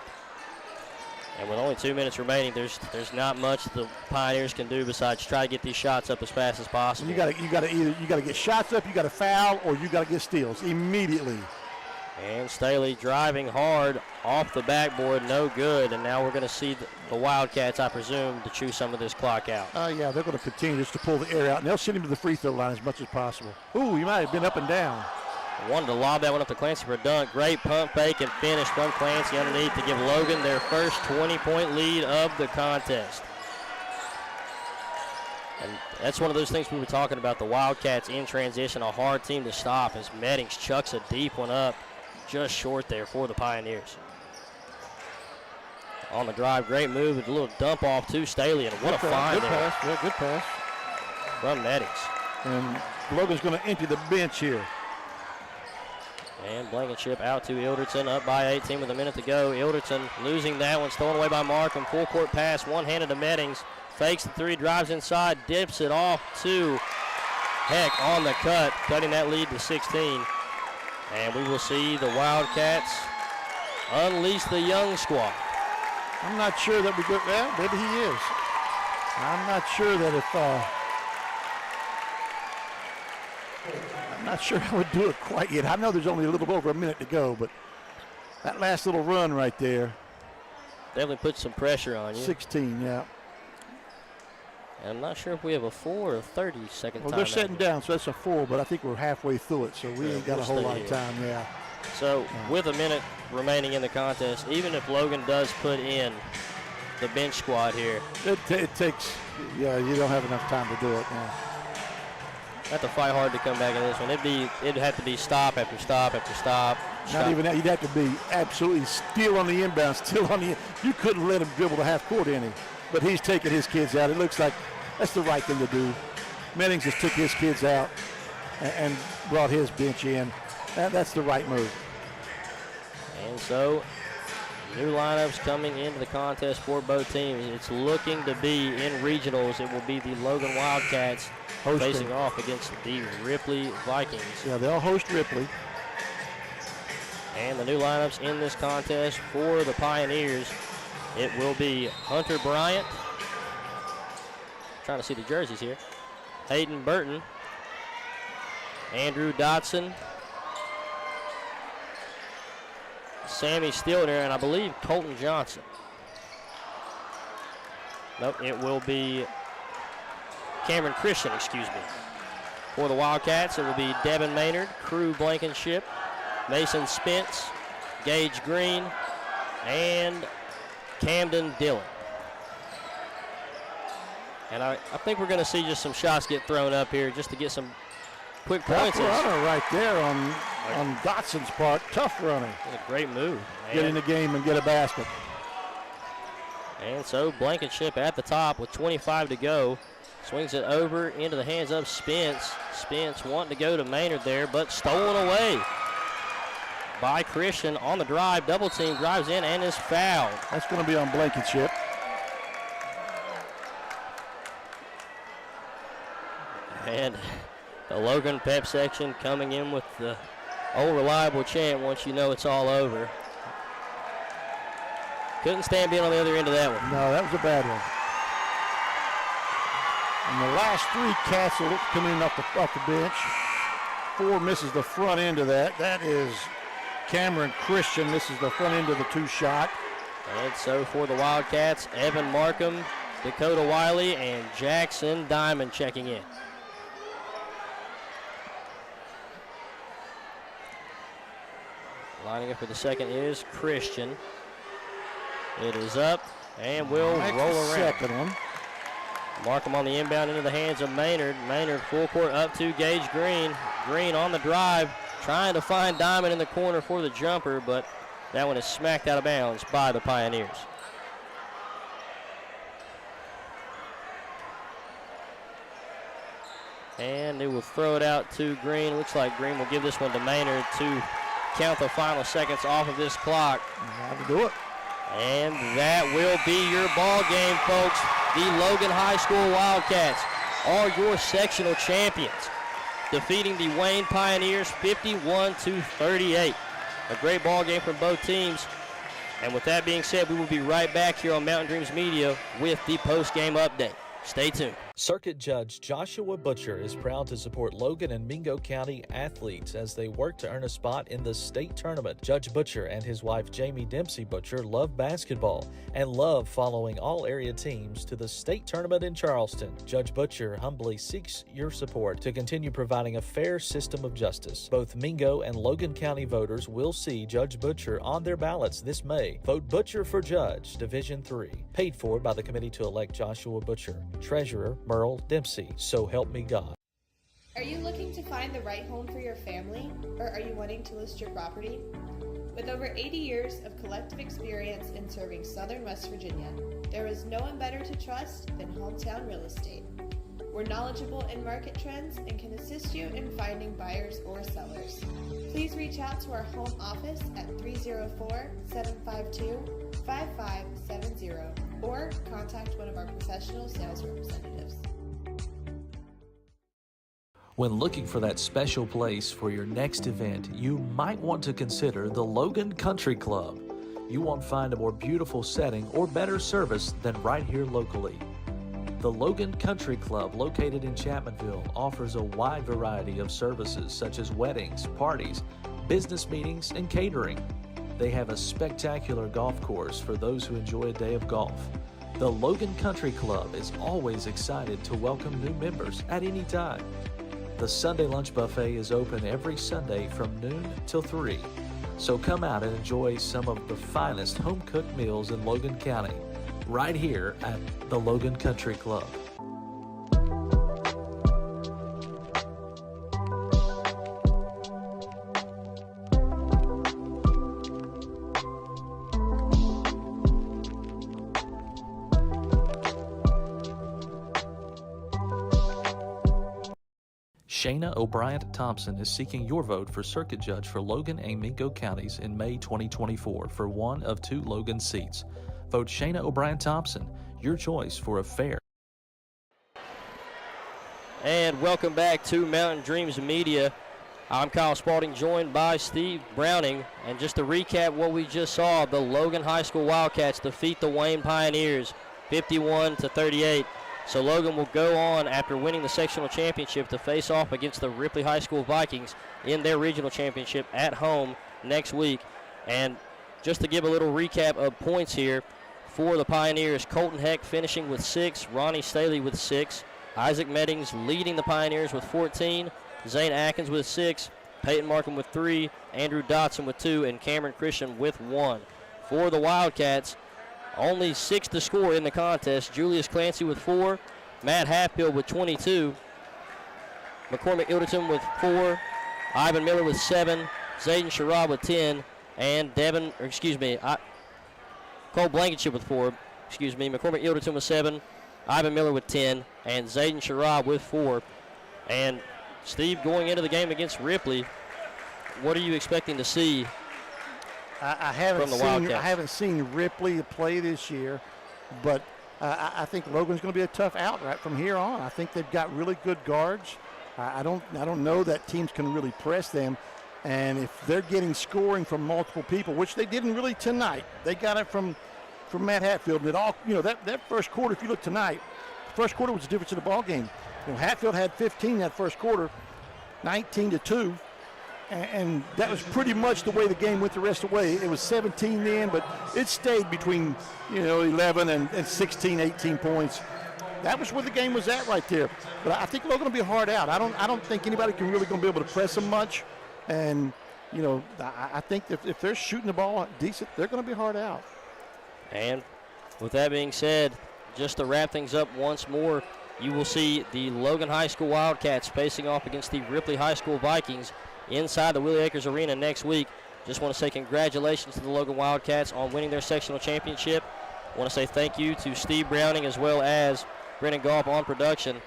And with only 2 minutes remaining, there's not much the Pioneers can do besides try to get these shots up as fast as possible. You got to get shots up, you got to foul, or you got to get steals immediately. And Staley driving hard off the backboard, no good. And now we're going to see the Wildcats, I presume, to chew some of this clock out. Yeah, they're going to continue just to pull the air out, and they'll send him to the free throw line as much as possible. Ooh, he might have been up and down. Wanted to lob that one up to Clancy for a dunk. Great pump fake and finish from Clancy underneath to give Logan their first 20-point lead of the contest. And that's one of those things we were talking about, the Wildcats in transition, a hard team to stop as Meddings chucks a deep one up. Just short there for the Pioneers. On the drive, great move with a little dump off to Staley, and what a find there. Pass. Yeah, good pass. From Meddings. And Logan's going to empty the bench here. And Blankenship out to Ilderton, up by 18 with a minute to go. Ilderton losing that one, stolen away by Markham. Full court pass, one-handed to Meddings. Fakes the three, drives inside, dips it off to Heck on the cut, cutting that lead to 16. And we will see the Wildcats unleash the young squad. I'm not sure that we go. Well, maybe he is. I'm not sure that if. I'm not sure I would do it quite yet. I know there's only a little over a minute to go, but that last little run right there. Definitely put some pressure on you. 16, yeah. And I'm not sure if we have a 4 or 30-second time. Well, they're setting down, so that's a 4, but I think we're halfway through it, so we ain't got a whole lot of time, yeah. So with a minute remaining in the contest, even if Logan does put in the bench squad here. It takes, yeah, you don't have enough time to do it now. Have to fight hard to come back in this one. It'd have to be stop after stop after stop. Not even that. You'd have to be absolutely still on the inbound, still on the. You couldn't let him dribble the half court any. But he's taking his kids out. It looks like that's the right thing to do. Meddings just took his kids out and brought his bench in. That's the right move. And so, new lineups coming into the contest for both teams. It's looking to be in regionals. It will be the Logan Wildcats facing off against the Ripley Vikings. Yeah, they'll host Ripley. And the new lineups in this contest for the Pioneers, it will be Hunter Bryant. Trying to see the jerseys here. Hayden Burton. Andrew Dotson. Sammy Steelner, and I believe Colton Johnson. Nope, it will be Cameron Christian, excuse me. For the Wildcats, it will be Devin Maynard, Crew Blankenship, Mason Spence, Gage Green, and Camden Dillon. And I think we're going to see just some shots get thrown up here just to get some quick points. Tough runner right there on Dotson's part. Tough running. A great move. Get in the game and get a basket. And so Blankenship at the top with 25 to go. Swings it over into the hands of Spence. Spence wanting to go to Maynard there, but stolen away by Christian on the drive. Double team, drives in and is fouled. That's going to be on Blankenship. And the Logan Pep section coming in with the old reliable chant once you know it's all over. Couldn't stand being on the other end of that one. No, that was a bad one. And the last three Cats will come in off the bench. 4 misses the front end of that. That is Cameron Christian misses the front end of the 2-shot. And so for the Wildcats, Evan Markham, Dakota Wiley, and Jackson Diamond checking in. Lining up for the second is Christian. It is up and will roll around. Second one. Markham on the inbound into the hands of Maynard. Maynard full court up to Gage Green. Green on the drive, trying to find Diamond in the corner for the jumper, but that one is smacked out of bounds by the Pioneers. And they will throw it out to Green. Looks like Green will give this one to Maynard to count the final seconds off of this clock. How to do it. And that will be your ball game, folks. The Logan High School Wildcats are your sectional champions, defeating the Wayne Pioneers 51-38. A great ball game from both teams. And with that being said, we will be right back here on Mountain Dreams Media with the post-game update. Stay tuned. Circuit Judge Joshua Butcher is proud to support Logan and Mingo County athletes as they work to earn a spot in the state tournament. Judge Butcher and his wife Jamie Dempsey Butcher love basketball and love following all area teams to the state tournament in Charleston. Judge Butcher humbly seeks your support to continue providing a fair system of justice. Both Mingo and Logan County voters will see Judge Butcher on their ballots this May. Vote Butcher for Judge, Division 3. Paid for by the committee to elect Joshua Butcher. Treasurer Merle Dempsey. So help me God. Are you looking to find the right home for your family, or are you wanting to list your property? With over 80 years of collective experience in serving Southern West Virginia, there is no one better to trust than Hometown Real Estate. We're knowledgeable in market trends and can assist you in finding buyers or sellers. Please reach out to our home office at 304-752-5570 or contact one of our professional sales representatives. When looking for that special place for your next event, you might want to consider the Logan Country Club. You won't find a more beautiful setting or better service than right here locally. The Logan Country Club, located in Chapmanville, offers a wide variety of services such as weddings, parties, business meetings, and catering. They have a spectacular golf course for those who enjoy a day of golf. The Logan Country Club is always excited to welcome new members at any time. The Sunday lunch buffet is open every Sunday from noon till 3. So come out and enjoy some of the finest home-cooked meals in Logan County, right here at the Logan Country Club. Shayna O'Brien Thompson is seeking your vote for circuit judge for Logan and Mingo counties in May 2024 for one of 2 Logan seats. Vote Shayna O'Brien Thompson, your choice for a fair. And welcome back to Mountain Dreams Media. I'm Kyle Spalding, joined by Steve Browning. And just to recap what we just saw, the Logan High School Wildcats defeat the Wayne Pioneers 51-38. So Logan will go on after winning the sectional championship to face off against the Ripley High School Vikings in their regional championship at home next week. And just to give a little recap of points here for the Pioneers, Colton Heck finishing with 6, Ronnie Staley with 6, Isaac Meddings leading the Pioneers with 14, Zane Atkins with 6, Peyton Markham with 3, Andrew Dotson with 2, and Cameron Christian with 1. For the Wildcats, only 6 to score in the contest. Julius Clancy with 4, Matt Hatfield with 22, McCormick Ilderton with 4, Ivan Miller with 7, Zayden Sherrod with 10, and Cole Blankenship with 4, McCormick Ilderton with 7, Ivan Miller with 10, and Zayden Sherrod with 4. And Steve, going into the game against Ripley, what are you expecting to see? I haven't seen Ripley play this year, but I think Logan's going to be a tough out right from here on. I think they've got really good guards. I don't know that teams can really press them, and if they're getting scoring from multiple people, which they didn't really tonight, they got it from Matt Hatfield. And it all, that first quarter. If you look tonight, the first quarter was the difference in the ball game. Hatfield had 15 that first quarter, 19-2. And that was pretty much the way the game went the rest of the way. It was 17 then, but it stayed between 11 and 16, 18 points. That was where the game was at right there. But I think Logan will be hard out. I don't think anybody can really going to be able to press them much. And I think if they're shooting the ball decent, they're going to be hard out. And with that being said, just to wrap things up once more, you will see the Logan High School Wildcats facing off against the Ripley High School Vikings inside the Willie Acres Arena next week. Just want to say congratulations to the Logan Wildcats on winning their sectional championship. I want to say thank you to Steve Browning as well as Brennan Goff on production.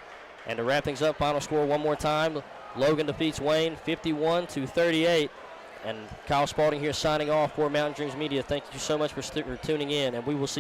And to wrap things up, final score one more time. Logan defeats Wayne 51-38. And Kyle Spalding here signing off for Mountain Dreams Media. Thank you so much for tuning in, and we will see you